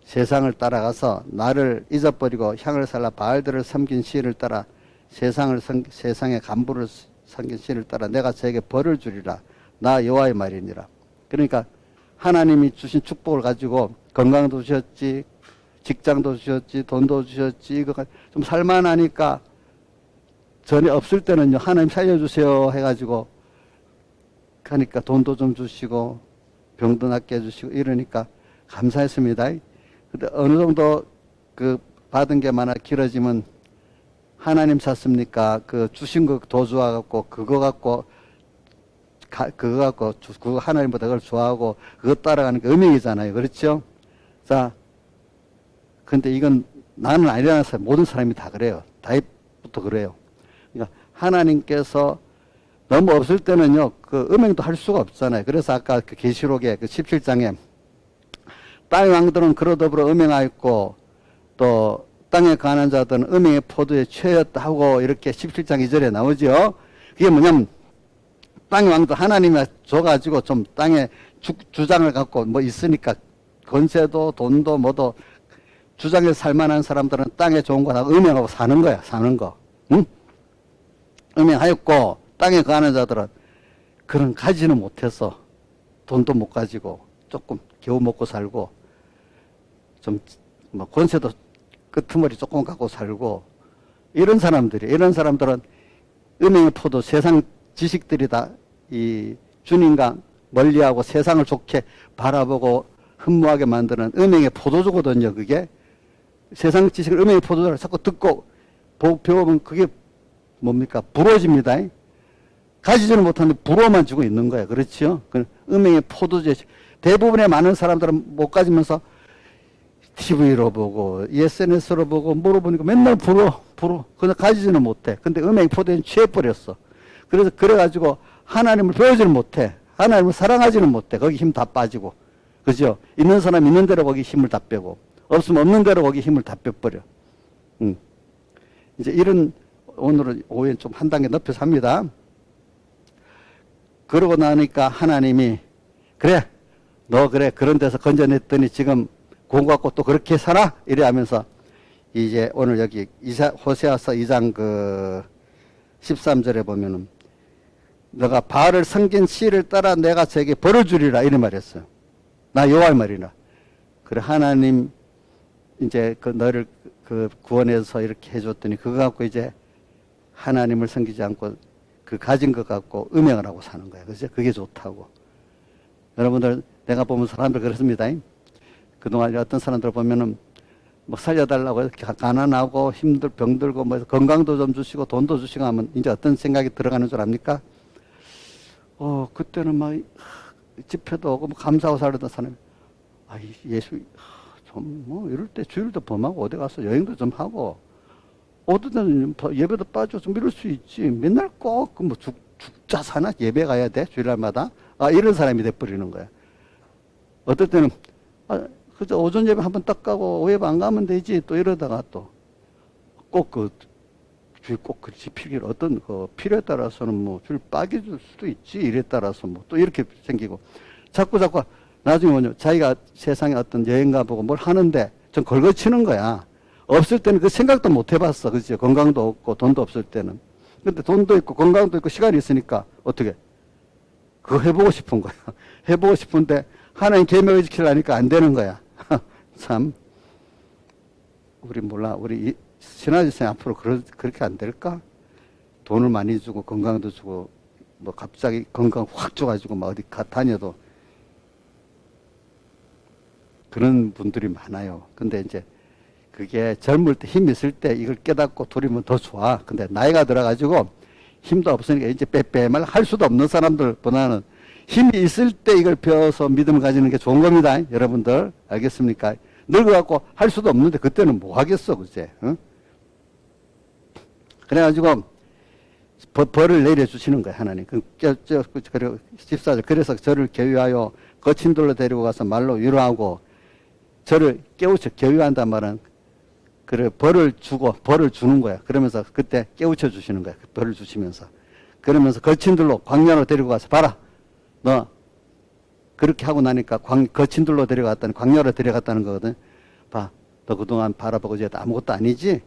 세상을 따라가서 나를 잊어버리고 향을 살라 바알들을 섬긴 시를 따라 세상의 간부를 섬긴 시를 따라 내가 저에게 벌을 주리라. 나 여호와의 말이니라. 그러니까 하나님이 주신 축복을 가지고 건강도 주셨지, 직장도 주셨지, 돈도 주셨지, 이거 좀 살만하니까 전에 없을 때는요, 하나님 살려주세요 해가지고 하니까 돈도 좀 주시고 병도 낫게 해주시고 이러니까 감사했습니다. 근데 어느 정도 받은 게 많아 길어지면 하나님 찾습니까? 주신 거 더 좋아갖고 그거 갖고 하나님보다 그걸 좋아하고 그거 따라가는 게 음행이잖아요. 그렇죠? 자, 근데 이건 나는 아니라서 모든 사람이 다 그래요. 다윗부터 그래요. 그러니까 하나님께서 너무 없을 때는요, 음행도 할 수가 없잖아요. 그래서 아까 계시록에 17장에 땅의 왕들은 그러더불어 음행하였고 또 땅에 가난한 자들은 음행의 포도에 취하였다 하고 이렇게 17장 2절에 나오죠. 그게 뭐냐면 땅의 왕도 하나님이 줘가지고 좀 땅에 주장을 갖고 뭐 있으니까 권세도 돈도 뭐도 주장에 살만한 사람들은 땅에 좋은 거 다 음행하고 사는 거야. 사는 거. 응? 음행하였고 땅에 가난한 자들은 그런 가지는 못해서 돈도 못 가지고 조금 겨우 먹고 살고 좀 뭐 권세도 끄트머리 조금 갖고 살고 이런 사람들은 음행의 포도 세상 지식들이 다 이 주님과 멀리하고 세상을 좋게 바라보고 흠모하게 만드는 음행의 포도주거든요. 그게 세상 지식을 음행의 포도주를 자꾸 듣고 배워보면 그게 뭡니까? 부러집니다. 가지지는 못하는데 부러워만 주고 있는 거예요. 그렇죠? 음행의 포도주 대부분의 많은 사람들은 못 가지면서 TV로 보고 SNS로 보고 물어보니까 맨날 부러워. 그냥 가지지는 못해. 근데 음행 포도에 취해버렸어. 그래가지고 하나님을 배우지는 못해. 하나님을 사랑하지는 못해. 거기 힘 다 빠지고. 그죠? 있는 사람 있는 대로 거기 힘을 다 빼고, 없으면 없는 대로 거기 힘을 다 빼버려. 이제 이런, 오늘은 오후에 좀 한 단계 높여서 합니다. 그러고 나니까 하나님이, 그래, 너 그래, 그런 데서 건져냈더니 지금 공 갖고 또 그렇게 살아? 이래 하면서, 이제 오늘 여기 호세아서 2장 13절에 보면은, 너가 바알을 섬긴 씨를 따라 내가 저에게 벌을 주리라 이런 말이었어요. 나 여호와의 말이라. 그래 하나님 이제 그 너를 그 구원해서 이렇게 해줬더니 그거 갖고 이제 하나님을 섬기지 않고 그 가진 것 갖고 음행을 하고 사는 거야. 그죠? 그게 좋다고. 여러분들 내가 보면 사람들 그렇습니다. 그동안 어떤 사람들 보면은 뭐 살려달라고 이렇게 가난하고 힘들 병들고 뭐 건강도 좀 주시고 돈도 주시고 하면 이제 어떤 생각이 들어가는 줄 압니까? 그때는 막 집회도 오고 뭐 감사하고 살던 사람이 예수 좀 뭐 이럴 때 주일도 범하고 어디 가서 여행도 좀 하고 어떤 때는 예배도 빠져 좀 이럴 수 있지. 맨날 꼭 뭐 죽자 사나 예배 가야 돼 주일날마다 이런 사람이 돼버리는 거야. 어떨 때는 그저 오전 예배 한번 딱 가고 오후 예배 안 가면 되지 또 이러다가 또 꼭 주일 꼭 그렇지 필요를 어떤 그 필요에 따라서는 뭐 줄 빠개줄 수도 있지 일에 따라서 뭐 또 이렇게 생기고 자꾸 나중에 뭐냐 자기가 세상에 어떤 여행 가보고 뭘 하는데 좀 걸거치는 거야. 없을 때는 그 생각도 못 해봤어. 그죠? 건강도 없고 돈도 없을 때는. 근데 돈도 있고 건강도 있고 시간이 있으니까 어떻게 그거 해보고 싶은 거야. 해보고 싶은데 하나님 계명을 지키려니까 안 되는 거야. 참 우리 신하지생 앞으로 그렇게 안 될까? 돈을 많이 주고 건강도 주고 뭐 갑자기 건강 확 줘가지고 막 어디 다녀도 그런 분들이 많아요. 근데 이제 그게 젊을 때 힘 있을 때 이걸 깨닫고 돌이면 더 좋아. 근데 나이가 들어가지고 힘도 없으니까 이제 빼빼말 할 수도 없는 사람들보다는 힘이 있을 때 이걸 배워서 믿음을 가지는 게 좋은 겁니다. 여러분들 알겠습니까? 늙어갖고 할 수도 없는데 그때는 뭐 하겠어, 그제? 응? 그래가지고 벌을 내려주시는 거야 하나님. 14절 그래서 저를 계위하여 거친 돌로 데리고 가서 말로 위로하고 저를 깨우쳐 계위한단 말은 그래 벌을 주는 거야. 그러면서 그때 깨우쳐 주시는 거야. 벌을 주시면서 그러면서 거친 돌로 광야로 데리고 가서 봐라. 너 그렇게 하고 나니까 거친 돌로 데려갔다는 광야로 데려갔다는 거거든. 봐, 너 그동안 바라보고 이제 아무것도 아니지?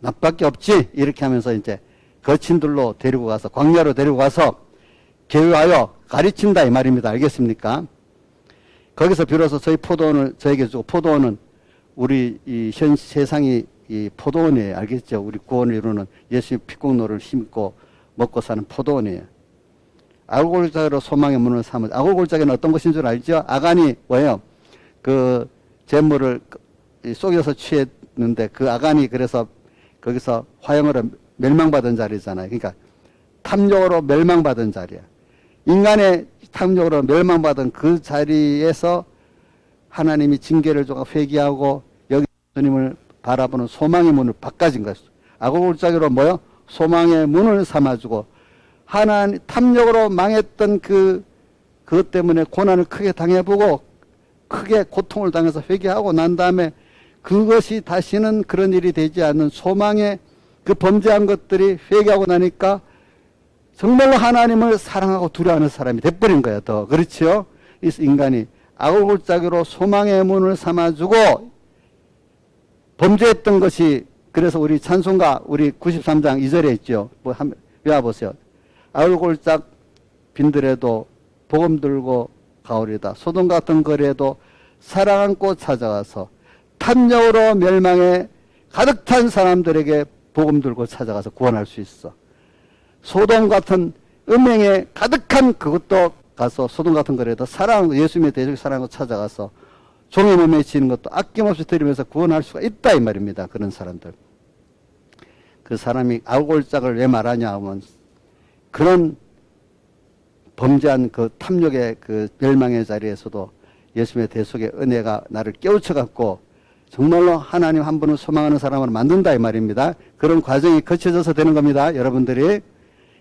나밖에 없지? 이렇게 하면서 이제 거친 돌로 데리고 가서 광야로 데리고 가서 계유하여 가르친다 이 말입니다. 알겠습니까? 거기서 비로소 저희 포도원을 저에게 주고 포도원은 우리 이 현 세상이 이 포도원이에요. 알겠죠? 우리 구원을 이루는 예수의 피공로를 심고 먹고 사는 포도원이에요. 아골골짜기로 소망의 문을 삼은 아골골짜기는 어떤 것인 줄 알죠? 아간이 뭐예요? 그 재물을 속여서 취했는데 그 아간이 그래서 거기서 화형으로 멸망받은 자리잖아요. 그러니까 탐욕으로 멸망받은 자리야. 인간의 탐욕으로 멸망받은 그 자리에서 하나님이 징계를 주고 회개하고 여기 주님을 바라보는 소망의 문을 바꿔진 것이죠. 아골골짜기로 뭐요? 소망의 문을 삼아주고 하나님 탐욕으로 망했던 그것 때문에 고난을 크게 당해보고 크게 고통을 당해서 회개하고 난 다음에 그것이 다시는 그런 일이 되지 않는 소망의 그 범죄한 것들이 회개하고 나니까 정말로 하나님을 사랑하고 두려워하는 사람이 돼버린 거야. 더 그렇지요? 이 인간이 아골골짜기로 소망의 문을 삼아주고 범죄했던 것이 그래서 우리 찬송가 우리 93장 2절에 있죠. 뭐 한번 외워보세요. 아골골짝 빈들에도 복음 들고 가오리다. 소돔 같은 거리에도 사랑 안고 찾아가서 탐욕으로 멸망에 가득 찬 사람들에게 복음 들고 찾아가서 구원할 수 있어. 소돔 같은 음행에 가득한 그것도 가서 소돔 같은 거리에도 사랑 예수님의 대적의 사랑으로 찾아가서 종의 몸에 지는 것도 아낌없이 드리면서 구원할 수가 있다 이 말입니다. 그런 사람들. 그 사람이 아골짝을 왜 말하냐 하면 그런 범죄한 그 탐욕의 그 멸망의 자리에서도 예수님의 대속의 은혜가 나를 깨우쳐 갖고 정말로 하나님 한 분을 소망하는 사람을 만든다 이 말입니다. 그런 과정이 거쳐져서 되는 겁니다. 여러분들이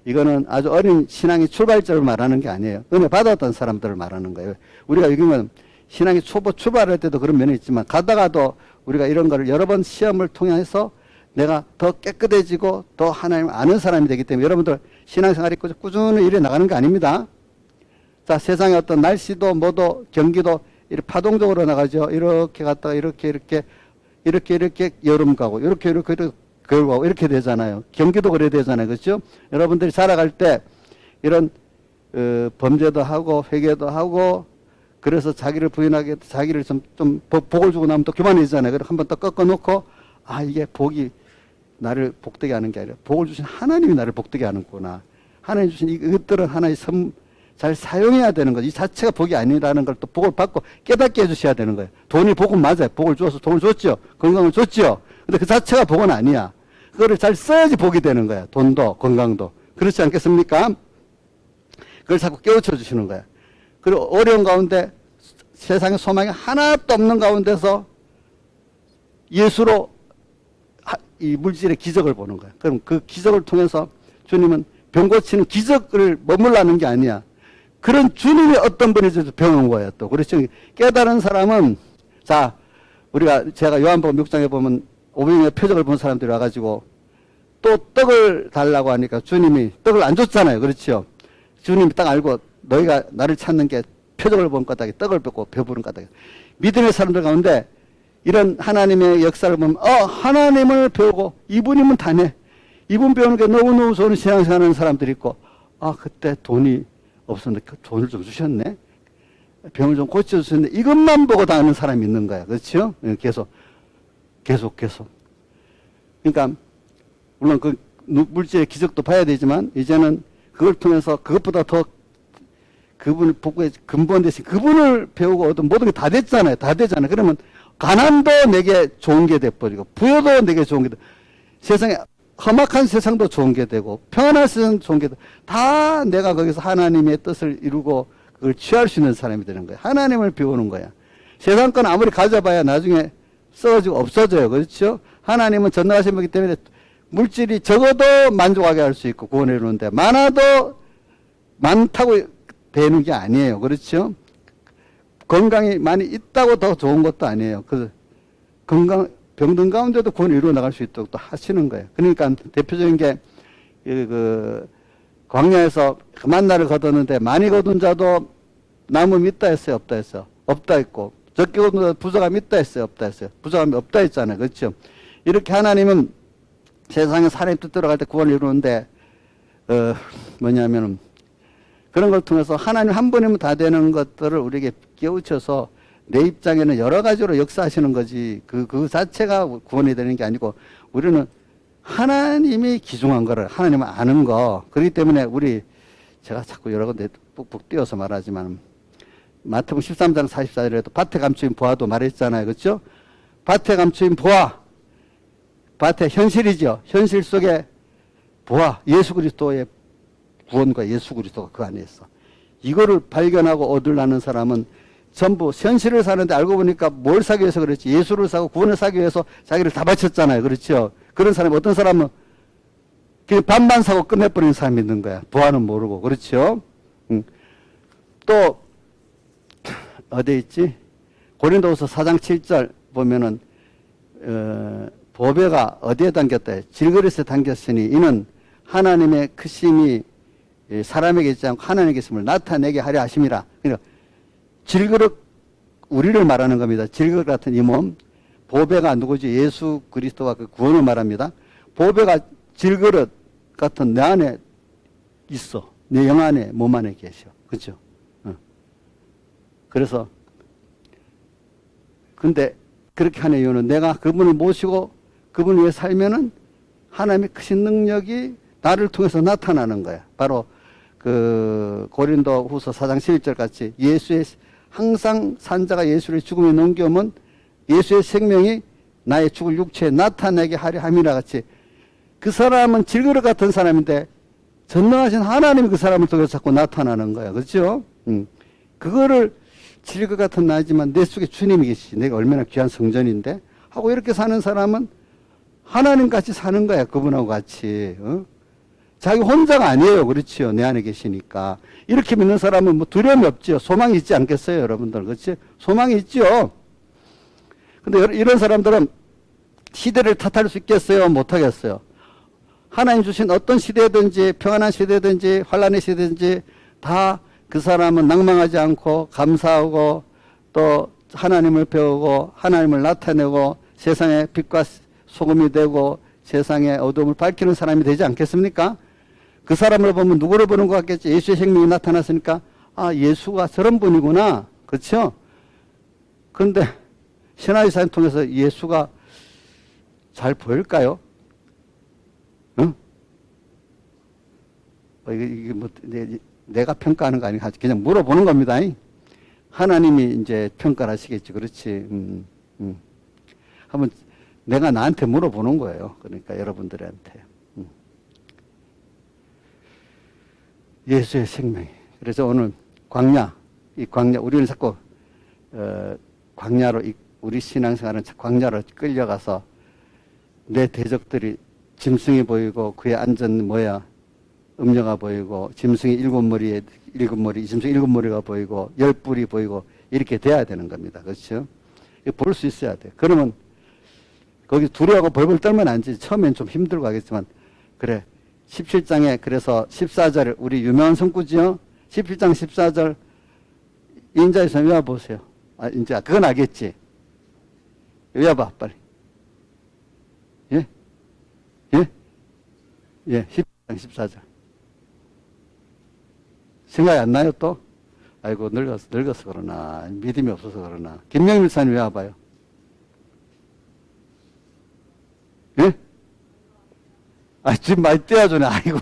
이거는 아주 어린 신앙의 출발점을 말하는 게 아니에요. 은혜 받았던 사람들을 말하는 거예요. 우리가 여기는 신앙의 출발할 때도 그런 면이 있지만 가다가도 우리가 이런 거를 여러 번 시험을 통해서 내가 더 깨끗해지고 더 하나님을 아는 사람이 되기 때문에 여러분들 신앙생활이 꾸준히 이래 나가는 게 아닙니다. 자, 세상의 어떤 날씨도 뭐도 경기도 이렇게 파동적으로 나가죠. 이렇게 갔다가 이렇게 여름 가고 이렇게 겨울 가고 이렇게 되잖아요. 경기도 그래야 되잖아요. 그렇죠? 여러분들이 살아갈 때 이런 범죄도 하고 회개도 하고 그래서 자기를 부인하게 자기를 좀 복을 주고 나면 또 교만해지잖아요. 그래서 한번 또 꺾어놓고 아 이게 복이 나를 복되게 하는 게 아니라 복을 주신 하나님이 나를 복되게 하는구나. 하나님 주신 이것들은 하나의 잘 사용해야 되는 거죠. 이 자체가 복이 아니라는 걸 또 복을 받고 깨닫게 해주셔야 되는 거예요. 돈이 복은 맞아요. 복을 주어서 돈을 줬죠. 건강을 줬죠. 근데 그 자체가 복은 아니야. 그거를 잘 써야지 복이 되는 거야. 돈도 건강도. 그렇지 않겠습니까? 그걸 자꾸 깨우쳐 주시는 거야. 그리고 어려운 가운데 세상에 소망이 하나도 없는 가운데서 예수로 이 물질의 기적을 보는 거야. 그럼 그 기적을 통해서 주님은 병 고치는 기적을 머물라는 게 아니야. 그런 주님이 어떤 분인지도 배우는 거예요. 또 그렇죠. 깨달은 사람은 자 제가 요한복음 6장에 보면 500명의 표적을 본 사람들이 와가지고 또 떡을 달라고 하니까 주님이 떡을 안 줬잖아요. 그렇죠. 주님이 딱 알고 너희가 나를 찾는 게 표적을 본 까닭에 떡을 뺏고 배부른 까닭에 믿음의 사람들 가운데 이런 하나님의 역사를 보면 하나님을 배우고 이분이면 다네. 이분 배우는 게 너무너무 좋은 신앙생활하는 사람들이 있고 그때 돈이 없었는데 그 돈을 좀 주셨네. 병을 좀 고쳐주셨네. 이것만 보고 다니는 사람이 있는 거야. 그렇죠? 계속. 그러니까 물론 그 물질의 기적도 봐야 되지만 이제는 그걸 통해서 그것보다 더 그분을 복구의 근본 대신 그분을 배우고 얻은 모든 게 다 됐잖아요. 다 되잖아요. 그러면 가난도 내게 좋은 게 돼버리고 부여도 내게 좋은 게 되고 세상에 험악한 세상도 좋은 게 되고 평안한 세상도 좋은 게 되고 다 내가 거기서 하나님의 뜻을 이루고 그걸 취할 수 있는 사람이 되는 거야. 하나님을 배우는 거야. 세상 건 아무리 가져봐야 나중에 썩어지고 없어져요. 그렇죠? 하나님은 전능하신 분이기 때문에 물질이 적어도 만족하게 할 수 있고 구원해 주는데 많아도 많다고 되는 게 아니에요. 그렇죠? 건강이 많이 있다고 더 좋은 것도 아니에요. 그 병든 가운데도 구원을 이루어 나갈 수 있도록 또 하시는 거예요. 그러니까 대표적인 게 광야에서 그 만나를 거뒀는데 많이 거둔 자도 남음이 있다 했어요? 없다 했어요? 없다 했고 적게 거둔 자도 부족함이 있다 했어요? 없다 했어요? 부족함이 없다 했잖아요. 그렇죠? 이렇게 하나님은 세상에 사람이 뜻대로 갈 때 구원을 이루는데 뭐냐면은 그런 걸 통해서 하나님 한 분이면 다 되는 것들을 우리에게 깨우쳐서 내 입장에는 여러 가지로 역사하시는 거지 그 자체가 구원이 되는 게 아니고 우리는 하나님이 기중한 거를 하나님을 아는 거 그렇기 때문에 제가 자꾸 여러 군데 뿍뿍 띄어서 말하지만 마태복음 13장 44절에도 밭에 감추인 보아도 말했잖아요. 그렇죠? 밭에 감추인 보아 밭의 현실이죠. 현실 속에 보아 예수 그리스도의 구원과 예수 그리스도가 그 안에 있어. 이거를 발견하고 얻으려는 사람은 전부 현실을 사는데 알고 보니까 뭘 사기 위해서 그랬지. 예수를 사고 구원을 사기 위해서 자기를 다 바쳤잖아요. 그렇죠? 그런 사람이 어떤 사람은 그냥 반만 사고 끝내버리는 사람이 있는 거야. 보아는 모르고. 그렇죠? 또 어디 있지? 고린도후서 4장 7절 보면은 보배가 어디에 담겼다? 질그릇에 담겼으니 이는 하나님의 크심이 사람에게 있지 않고 하나님에게 있음을 나타내게 하려 하심이라. 그러니까 질그릇 우리를 말하는 겁니다. 질그릇 같은 이 몸 보배가 누구지? 예수 그리스도와 그 구원을 말합니다. 보배가 질그릇 같은 내 안에 있어. 내 영 안에 몸 안에 계셔. 그렇죠? 그래서 근데 그렇게 하는 이유는 내가 그분을 모시고 그분 위해 살면은 하나님의 크신 능력이 나를 통해서 나타나는 거야. 바로 그 고린도 후서 4장 11절 같이 예수의 항상 산자가 예수를 죽음에 넘겨오면 예수의 생명이 나의 죽을 육체에 나타내게 하려 함이라 같이 그 사람은 질그릇 같은 사람인데 전능하신 하나님이 그 사람을 통해서 자꾸 나타나는 거야. 그렇죠? 그거를 질그릇 같은 나지만 내 속에 주님이 계시지. 내가 얼마나 귀한 성전인데 하고 이렇게 사는 사람은 하나님 같이 사는 거야. 그분하고 같이. 자기 혼자가 아니에요. 그렇지요. 내 안에 계시니까. 이렇게 믿는 사람은 뭐 두려움이 없지요. 소망이 있지 않겠어요, 여러분들. 그렇지? 소망이 있지요. 근데 이런 사람들은 시대를 탓할 수 있겠어요? 못하겠어요. 하나님 주신 어떤 시대든지 평안한 시대든지 환란의 시대든지 다 그 사람은 낭망하지 않고 감사하고 또 하나님을 배우고 하나님을 나타내고 세상의 빛과 소금이 되고 세상의 어둠을 밝히는 사람이 되지 않겠습니까? 그 사람을 보면 누구를 보는 것 같겠지? 예수의 생명이 나타났으니까 아, 예수가 저런 분이구나. 그렇죠? 그런데 신화의사를 통해서 예수가 잘 보일까요? 응? 이게 뭐 내가 평가하는 거 아니고 그냥 물어보는 겁니다. 하나님이 이제 평가를 하시겠지. 그렇지. 한번 내가 나한테 물어보는 거예요. 그러니까 여러분들한테. 예수의 생명. 그래서 오늘 광야, 우리는 자꾸 광야로 우리 신앙생활은 광야로 끌려가서 내 대적들이 짐승이 보이고 그의 안전 음녀가 보이고 짐승이 일곱 머리, 짐승 일곱 머리가 보이고 열 뿔이 보이고 이렇게 돼야 되는 겁니다. 그렇죠? 볼 수 있어야 돼. 그러면 거기 두려워하고 벌벌 떨면 안 되지. 처음엔 좀 힘들고 하겠지만 그래. 17장에 그래서 14절 우리 유명한 성구지요. 17장 14절 인자에서 외워보세요. 아, 이제 그건 알겠지. 외워봐 빨리. 예? 예? 예, 10장 14절. 생각이 안 나요 또? 아이고 늙어서 그러나 믿음이 없어서 그러나. 김명일 목사님 외워봐요. 예? 아, 지금 많이 떼어주네. 아이고,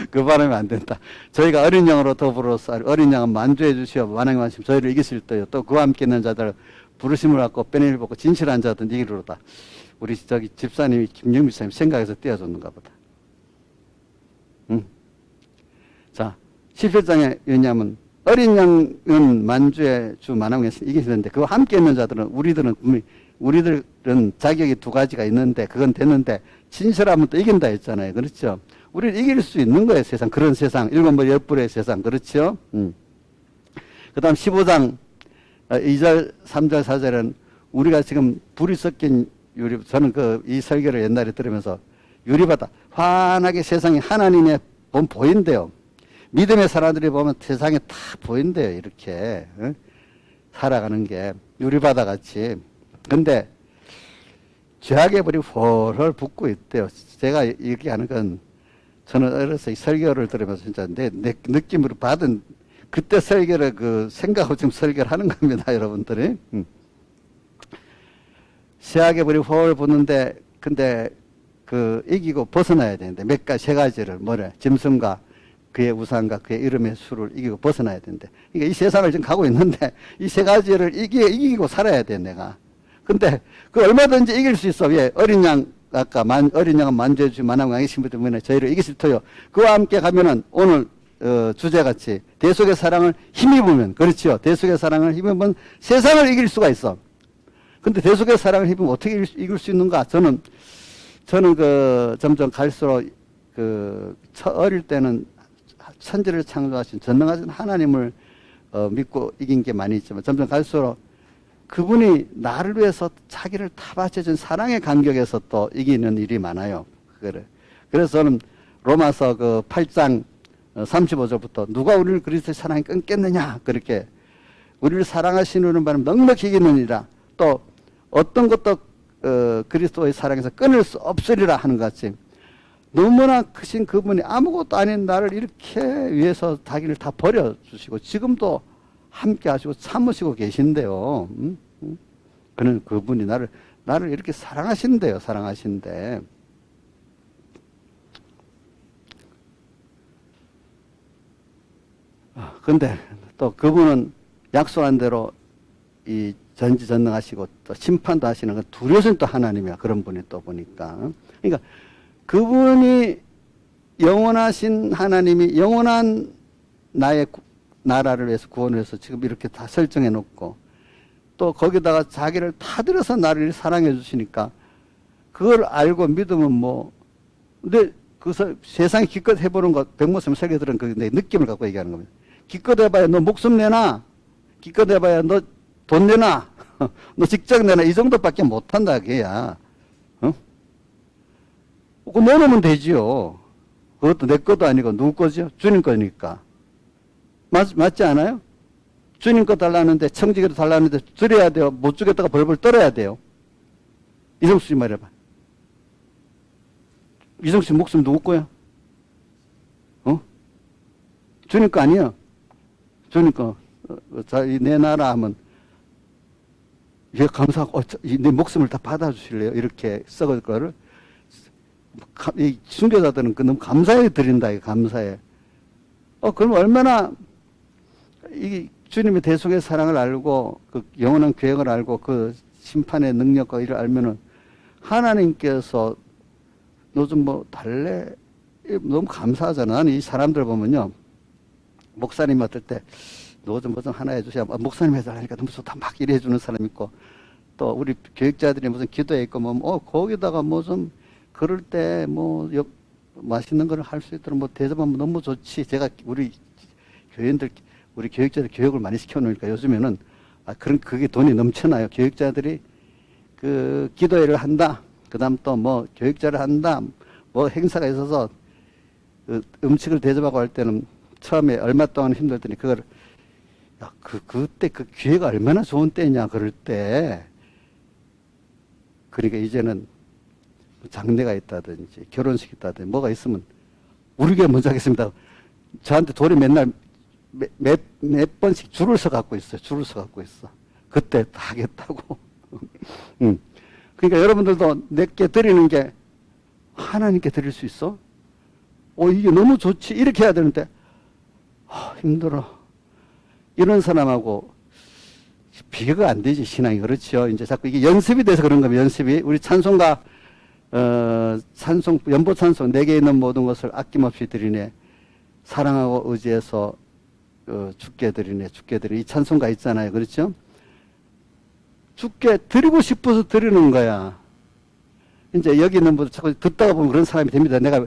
그 바람이 안 된다. 저희가 어린 양으로 더불어서, 어린 양은 만주해 주시어, 만왕의 만심, 저희를 이기실 때요. 또 그와 함께 있는 자들, 부르심을 받고, 빼내를 받고, 진실한 자들 이기로다. 우리 저기 집사님이, 김영미 집사님 생각해서 떼어줬는가 보다. 자, 17장에, 왜냐하면, 어린 양은 만주의 주 만왕의 만심 이기시는데, 그와 함께 있는 자들은, 우리들은 자격이 두 가지가 있는데, 그건 됐는데, 진실하면 또 이긴다 했잖아요. 그렇죠? 우리를 이길 수 있는 거예요. 세상. 그런 세상. 일곱 머리 열 뿔의 세상. 그렇죠? 그 다음 15장 2절, 3절, 4절은 우리가 지금 불이 섞인 저는 이 설교를 옛날에 들으면서 유리바다. 환하게 세상이 하나님의 보인대요. 믿음의 사람들이 보면 세상에 다 보인대요. 이렇게. 살아가는 게. 유리바다 같이. 근데 죄악의 불이 홀홀 붙고 있대요. 제가 얘기하는 건 저는 어려서 이 설교를 들으면서 진짜 내 느낌으로 받은 그때 설교를 생각하고 지금 설교를 하는 겁니다. 여러분들이. 죄악의 불이 홀 붙는데 근데 이기고 벗어나야 되는데 세 가지를 짐승과 그의 우상과 그의 이름의 수를 이기고 벗어나야 되는데 그러니까 이 세상을 지금 가고 있는데 이 세 가지를 이기고 살아야 돼 내가. 근데 얼마든지 이길 수 있어. 왜? 어린 양 어린 양은 만주해 주시 만왕의 왕이신 분 때문에 저희를 이기실 터요. 그와 함께 가면은 오늘 주제같이 대속의 사랑을 힘입으면 그렇지요. 대속의 사랑을 힘입으면 세상을 이길 수가 있어. 근데 대속의 사랑을 힘입으면 어떻게 이길 수 있는가? 저는 점점 갈수록 어릴 때는 천지를 창조하신 전능하신 하나님을 믿고 이긴 게 많이 있지만 점점 갈수록 그분이 나를 위해서 자기를 다 바쳐준 사랑의 간격에서 또 이기는 일이 많아요. 그래서 저는 로마서 8장 35절부터 누가 우리를 그리스도의 사랑에 끊겠느냐 그렇게 우리를 사랑하시는 바람 넉넉히 이기느니라 또 어떤 것도 그리스도의 사랑에서 끊을 수 없으리라 하는 것 같이 너무나 크신 그분이 아무것도 아닌 나를 이렇게 위해서 자기를 다 버려주시고 지금도 함께 하시고 참으시고 계신데요. 그분이 나를 이렇게 사랑하신대요. 사랑하신대. 근데 또 그분은 약속한 대로 이 전지전능하시고 또 심판도 하시는 건 두려우신 또 하나님이야. 그런 분이 또 보니까. 그러니까 그분이 영원하신 하나님이 영원한 나의 나라를 위해서 구원을 해서 지금 이렇게 다 설정해 놓고 또 거기다가 자기를 다 들여서 나를 사랑해 주시니까 그걸 알고 믿으면 근데 세상에 기껏 해보는 것, 백모쌤 설계들은 그 내 느낌을 갖고 얘기하는 겁니다. 기껏 해봐야 너 목숨 내놔. 기껏 해봐야 너 돈 내놔. 너 직장 내놔. 이 정도밖에 못한다, 걔야. 어? 그거 내놓으면 되지요. 그것도 내 것도 아니고 누구 거죠? 주님 거니까. 맞지 않아요? 주님 거 달라는데, 청지기도 달라는데, 드려야 돼요. 못 주겠다가 벌벌 떨어야 돼요. 이성수 씨 말해봐. 이성수 씨 목숨 누구 거야? 어? 주님 거 아니에요? 주님 거. 자, 내 나라 하면, 예, 감사하고, 내 목숨을 다 받아주실래요? 이렇게 썩을 거를. 이 순교자들은 너무 감사해 드린다, 감사해. 그럼 얼마나, 이 주님의 대속의 사랑을 알고, 그 영원한 계획을 알고, 그 심판의 능력과 이를 알면은, 하나님께서, 너 좀 뭐 달래? 너무 감사하잖아. 나는 이 사람들 보면요. 목사님 맡을 때, 너 좀 뭐 좀 하나 해주세요. 목사님 해달라니까 너무 좋다. 막 이래 해주는 사람 있고, 또 우리 교육자들이 무슨 기도에 있고, 거기다가 뭐 좀, 그럴 때 뭐, 맛있는 걸 할 수 있도록 뭐 대접하면 너무 좋지. 제가 우리 교인들, 우리 교육자들 교육을 많이 시켜놓으니까 요즘에는, 그게 돈이 넘쳐나요. 교육자들이 그 기도회를 한다. 그 다음 또 뭐 교육자를 한다. 뭐 행사가 있어서 그 음식을 대접하고 할 때는 처음에 얼마 동안 힘들더니 그걸, 그때 그 기회가 얼마나 좋은 때냐, 그럴 때. 그러니까 이제는 장례가 있다든지 결혼식 있다든지 뭐가 있으면 우리 교회 먼저 하겠습니다. 저한테 돌이 맨날 몇 번씩 줄을 서 갖고 있어요. 줄을 서 갖고 있어. 그때 다 하겠다고. 그러니까 여러분들도 내게 드리는 게 하나님께 드릴 수 있어? 이게 너무 좋지. 이렇게 해야 되는데, 힘들어. 이런 사람하고 비교가 안 되지, 신앙이. 그렇죠. 이제 자꾸 이게 연습이 돼서 그런 겁니다. 연습이. 우리 찬송가, 연보 찬송, 내게 있는 모든 것을 아낌없이 드리네. 사랑하고 의지해서, 죽게 드리네. 이 찬송가 있잖아요. 그렇죠? 죽게 드리고 싶어서 드리는 거야. 이제 여기 있는 분들 자꾸 듣다가 보면 그런 사람이 됩니다. 내가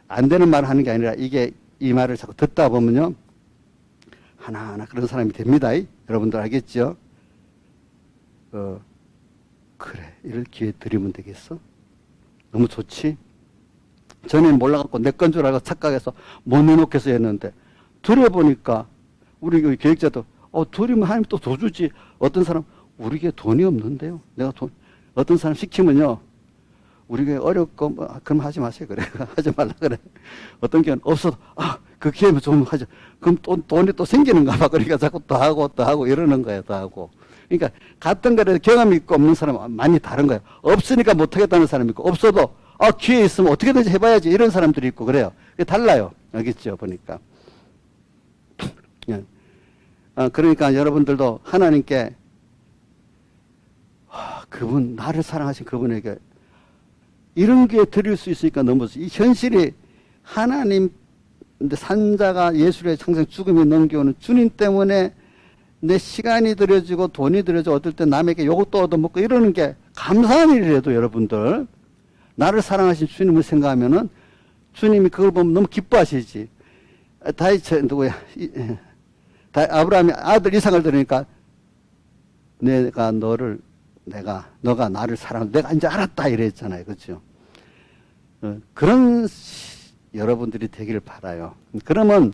안 되는 말을 하는 게 아니라 이 말을 자꾸 듣다 보면요. 하나하나 그런 사람이 됩니다. 여러분들 알겠죠? 그래. 이럴 기회 드리면 되겠어? 너무 좋지? 전에는 몰라갖고 내 건 줄 알고 착각해서 못 내놓겠어 했는데, 들어보니까 우리 교육자도, 드리면 하나님 또 더 주지. 어떤 사람, 우리 교회 돈이 없는데요. 어떤 사람 시키면요. 우리 교회 어렵고, 그럼 하지 마세요. 그래. 하지 말라 그래. 어떤 교회는 없어도, 그 기회면 좀 하죠. 그럼 돈이 또 생기는가 봐. 그러니까 자꾸 또 하고 이러는 거예요. 또 하고. 그러니까 같은 거를 경험이 있고 없는 사람은 많이 다른 거예요. 없으니까 못하겠다는 사람이 있고, 없어도, 기회 있으면 어떻게든지 해봐야지. 이런 사람들이 있고 그래요. 그게 달라요. 알겠죠? 보니까. 그러니까 여러분들도 하나님께, 그분, 나를 사랑하신 그분에게 이런 게 드릴 수 있으니까 너무 좋지. 이 현실이 하나님, 산자가 예수의 창생 죽음이 넘겨오는 주님 때문에 내 시간이 들여지고 돈이 들여지고 어떨 때 남에게 요것도 얻어먹고 이러는 게 감사한 일이라도 여러분들, 나를 사랑하신 주님을 생각하면은 주님이 그걸 보면 너무 기뻐하시지. 아브라함이 아들 이삭을 들으니까 너가 나를 사랑한다. 내가 이제 알았다. 이랬잖아요. 그렇죠? 그런 여러분들이 되기를 바라요. 그러면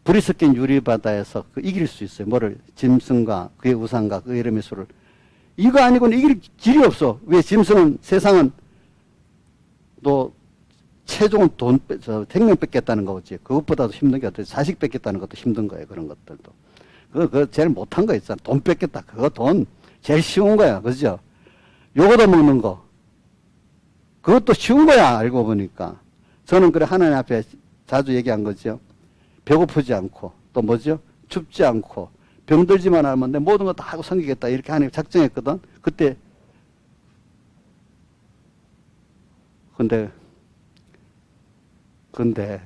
불이 섞인 유리바다에서 이길 수 있어요. 짐승과 그의 우상과 그의 이름의 수를. 이거 아니고는 이길 길이 없어. 왜? 짐승은, 세상은 또 최종은 생명 뺏겠다는 거지. 그것보다도 힘든 게 어때요? 자식 뺏겠다는 것도 힘든 거예요. 그런 것들도. 그거 제일 못한 거 있잖아. 돈 뺏겠다. 그거 돈 제일 쉬운 거야. 그죠? 요거도 먹는 거. 그것도 쉬운 거야. 알고 보니까. 저는 그래 하나님 앞에 자주 얘기한 거죠. 배고프지 않고 또 뭐죠? 춥지 않고 병들지만 않으면 내 모든 거 다 하고 섬기겠다. 이렇게 하나님 작정했거든. 그때 근데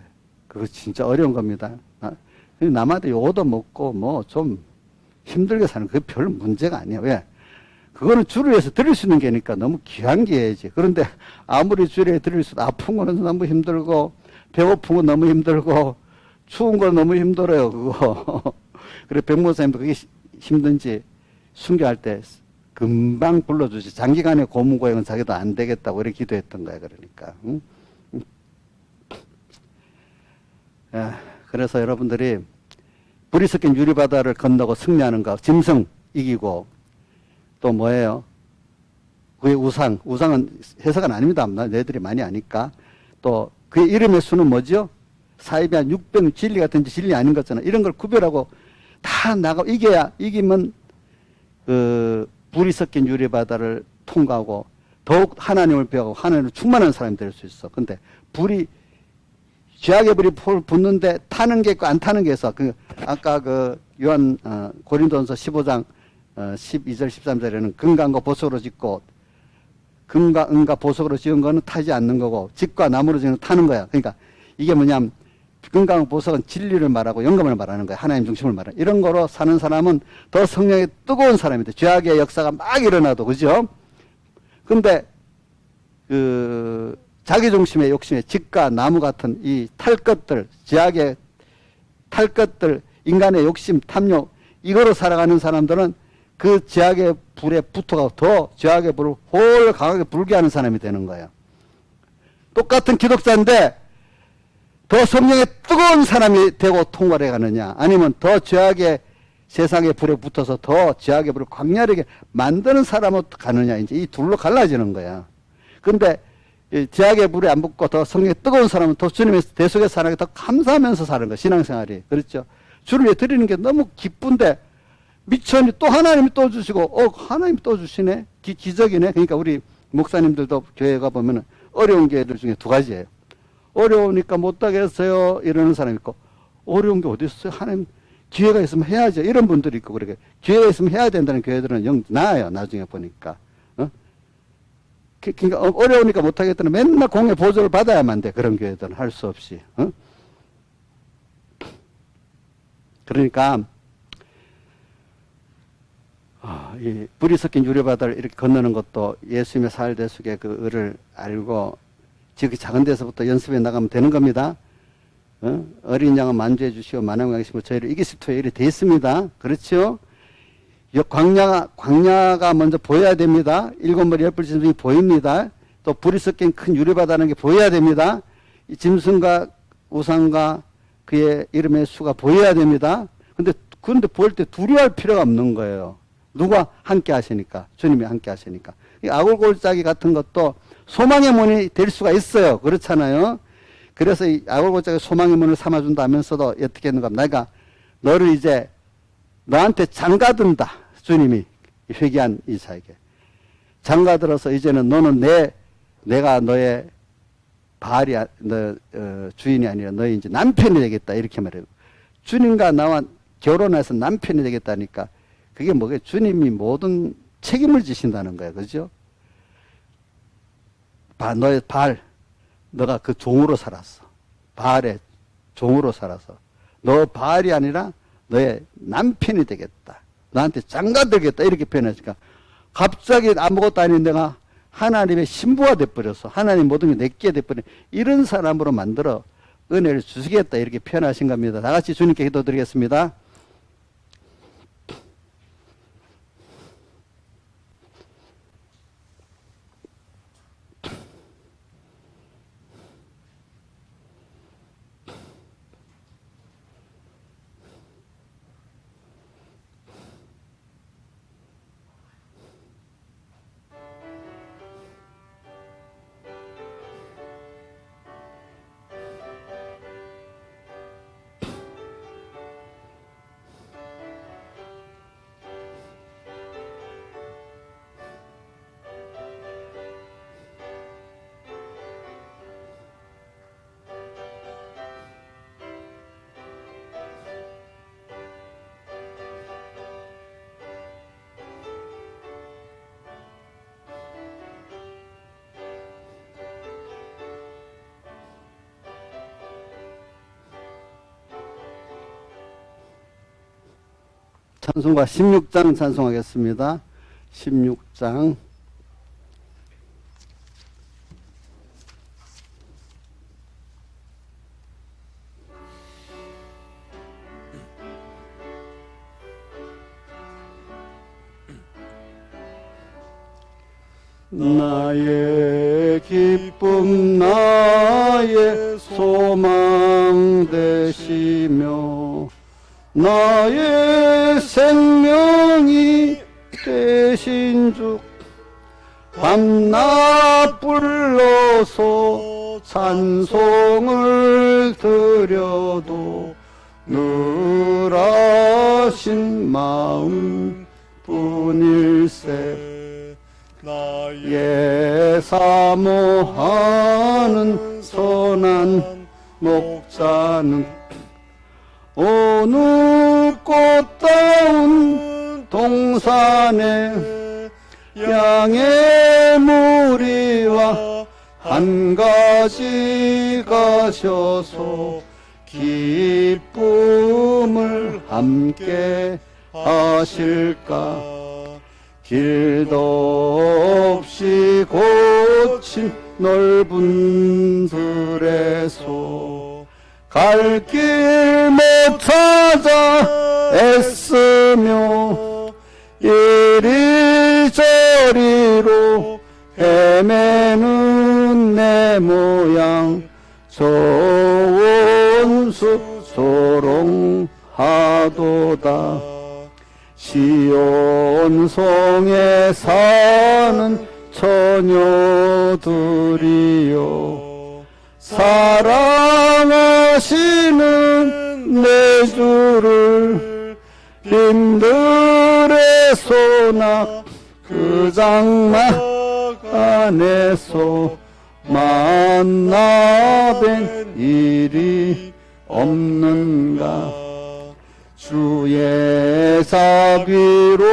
그거 진짜 어려운 겁니다. 남한테 요거도 먹고 뭐 좀 힘들게 사는 그게 별 문제가 아니에요. 왜? 그거는 주를 위해서 드릴 수 있는 게니까 너무 귀한 게 해야지. 그런데 아무리 주를 위해 드릴 수도 아픈 거는 너무 힘들고 배고픈 건 너무 힘들고 추운 건 너무 힘들어요. 그거. 그래 백목사님도 그게 힘든지 순교할 때 금방 불러주지. 장기간의 고문고행은 자기도 안 되겠다고 이렇게 기도했던 거야. 그러니까. 응? 그래서 여러분들이 불이 섞인 유리바다를 건너고 승리하는 거, 짐승 이기고 또 뭐예요? 그의 우상은 해석은 아닙니다. 너희들이 많이 아니까. 또 그의 이름의 수는 뭐죠? 사이비한 600 진리 같은지 진리 아닌 것처럼 이런 걸 구별하고 다 나가 이기면 그 불이 섞인 유리바다를 통과하고 더욱 하나님을 배우고 하나님을 충만한 사람이 될 수 있어. 근데 죄악의 불이 붙는데 타는 게 있고 안 타는 게 있어. 아까 요한 고린도전서 15장 12절 13절에는 금강과 보석으로 짓고 금과 은과 보석으로 지은 거는 타지 않는 거고 집과 나무로 지은 건 타는 거야. 그러니까 이게 뭐냐면 금강과 보석은 진리를 말하고 영감을 말하는 거야. 하나님 중심을 말하는. 이런 거로 사는 사람은 더 성령이 뜨거운 사람이 돼. 죄악의 역사가 막 일어나도 그죠? 근데 자기 중심의 욕심의 집과 나무 같은 이 탈 것들, 죄악의 탈 것들, 인간의 욕심, 탐욕 이거로 살아가는 사람들은 그 죄악의 불에 붙어가고 더 죄악의 불을 홀 강하게 불게 하는 사람이 되는 거예요. 똑같은 기독자인데 더 성령의 뜨거운 사람이 되고 통과해 가느냐 아니면 더 죄악의 세상의 불에 붙어서 더 죄악의 불을 광야하게 만드는 사람으로 가느냐 이제 이 둘로 갈라지는 거야. 그런데 죄악의 불에 안 붙고 더 성령의 뜨거운 사람은 더 주님의 대속에 사는 게 더 감사하면서 사는 거야. 신앙생활이. 그렇죠. 주를 위해 드리는 게 너무 기쁜데 미천이 또 하나님이 또 주시고 하나님이 또 주시네. 기적이네. 그러니까 우리 목사님들도 교회 가보면 어려운 교회들 중에 두 가지예요. 어려우니까 못하겠어요 이러는 사람이 있고 어려운 게 어디 있어요. 하나님 기회가 있으면 해야죠. 이런 분들이 있고 그렇게 기회가 있으면 해야 된다는 교회들은 영 나아요. 나중에 보니까. 그러니까 어려우니까 못하겠다는 맨날 공의 보조를 받아야만 돼. 그런 교회들은 할 수 없이. 그러니까 이 불이 섞인 유리바다를 이렇게 건너는 것도 예수님의 사흘대속의 그 을을 알고 지극히 작은 데서부터 연습해 나가면 되는 겁니다. 어린 양은 만주해 주시오 만왕의 왕이시고 저희를 이기십시오 이렇게 돼 있습니다. 그렇죠? 광야가 먼저 보여야 됩니다. 일곱 머리 열불 짐승이 보입니다. 또 불이 섞인 큰 유리바다는 게 보여야 됩니다. 이 짐승과 우상과 그의 이름의 수가 보여야 됩니다. 그런데 보일 때 두려워할 필요가 없는 거예요. 누가 함께 하시니까. 주님이 함께 하시니까. 이 아골골짜기 같은 것도 소망의 문이 될 수가 있어요. 그렇잖아요. 그래서 이 아골골짜기 소망의 문을 삼아준다 하면서도 어떻게 했는가 하면 내가 너를 이제 너한테 장가든다. 주님이 회개한 이사에게. 장가들어서 이제는 너는 내가 너의 바알이, 주인이 아니라 너의 이제 남편이 되겠다. 이렇게 말해요. 주님과 나와 결혼해서 남편이 되겠다니까 그게 뭐게 주님이 모든 책임을 지신다는 거예요. 그죠? 너의 바알, 너가 그 종으로 살았어. 바알의 종으로 살아서. 너 바알이 아니라 너의 남편이 되겠다. 너한테 장가들겠다. 이렇게 표현하니까 갑자기 아무것도 아닌 내가 하나님의 신부가 돼버렸어. 하나님 모든 게 내게 돼버린 이런 사람으로 만들어 은혜를 주시겠다. 이렇게 표현하신 겁니다. 다 같이 주님께 기도드리겠습니다. 찬송가 16장 찬송하겠습니다. 16장 나의 기쁨 나의 소망 되시며 나의 생명이 되신 주 밤낮 불러서 찬송을 드려도 늘 하신 마음 뿐일세 나의 사모하는 선한 목자는 어느 꽃다운 동산에 양의 무리와 한 가지 가셔서 기쁨을 함께 하실까. 길도 없이 고친 넓은 들에서 갈 길 못 찾아 애쓰며 이리저리로 헤매는 내 모양 저 원수 조롱하도다. 시온성에 사는 처녀들이여 사랑하시는 내 주를 빈들의 소낙 그 장막 안에서 만나 뵌 일이 없는가. 주의 자비롭고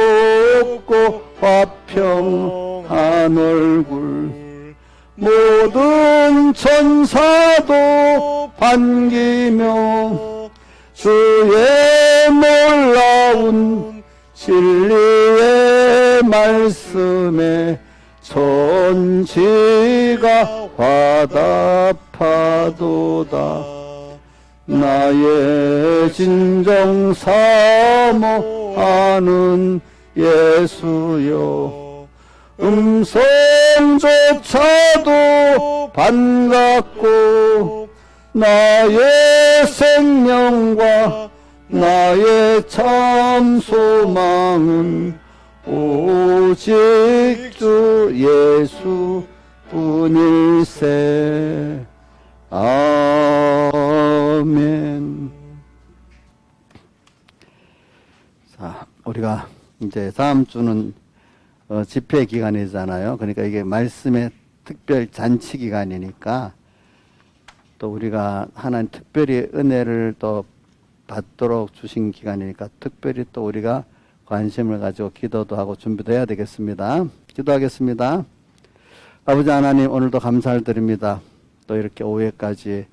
화평한 얼굴 모든 천사도 반기며 주의 놀라운 진리의 말씀에 천지가 화답하도다. 나의 진정 사모하는 예수여 음성조차도 반갑고 나의 생명과 나의 참 소망은 오직 주 예수 뿐일세. 아멘. 자, 우리가 이제 다음 주는 집회 기간이잖아요. 그러니까 이게 말씀의 특별 잔치 기간이니까 또 우리가 하나님 특별히 은혜를 또 받도록 주신 기간이니까 특별히 또 우리가 관심을 가지고 기도도 하고 준비도 해야 되겠습니다. 기도하겠습니다. 아버지 하나님, 오늘도 감사를 드립니다. 또 이렇게 오후에까지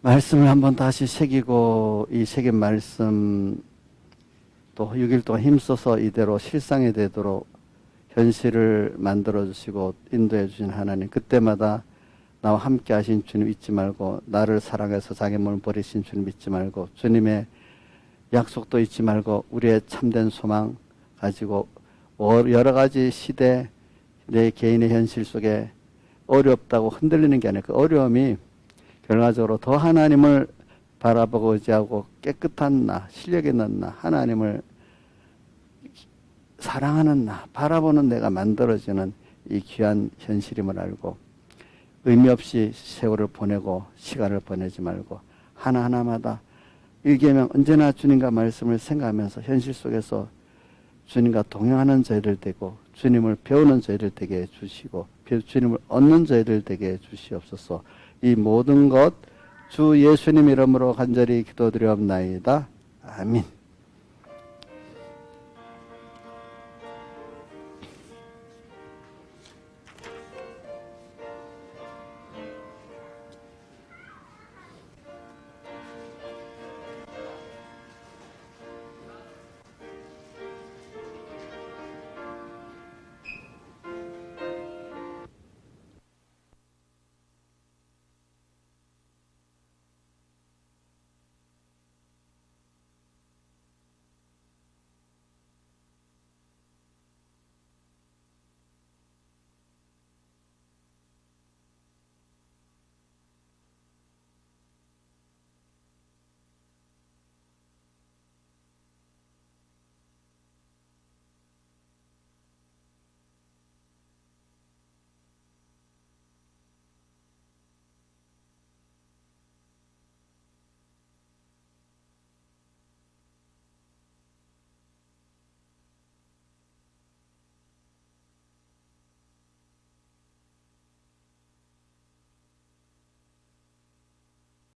말씀을 한번 다시 새기고 이 새긴 말씀 또 6일 동안 힘써서 이대로 실상이 되도록 현실을 만들어 주시고 인도해 주신 하나님, 그때마다 나와 함께 하신 주님 잊지 말고, 나를 사랑해서 자기 몸을 버리신 주님 잊지 말고, 주님의 약속도 잊지 말고, 우리의 참된 소망 가지고 여러 가지 시대 내 개인의 현실 속에 어렵다고 흔들리는 게 아니라 그 어려움이 결과적으로 더 하나님을 바라보고 의지하고 깨끗한 나, 실력 있는 나, 하나님을 사랑하는 나, 바라보는 내가 만들어지는 이 귀한 현실임을 알고 의미 없이 세월을 보내고 시간을 보내지 말고 하나하나마다 일계명 언제나 주님과 말씀을 생각하면서 현실 속에서 주님과 동행하는 저희들 되고 주님을 배우는 저희들 되게 해주시고 주님을 얻는 저희들 되게 해주시옵소서. 이 모든 것 주 예수님 이름으로 간절히 기도드리옵나이다. 아멘.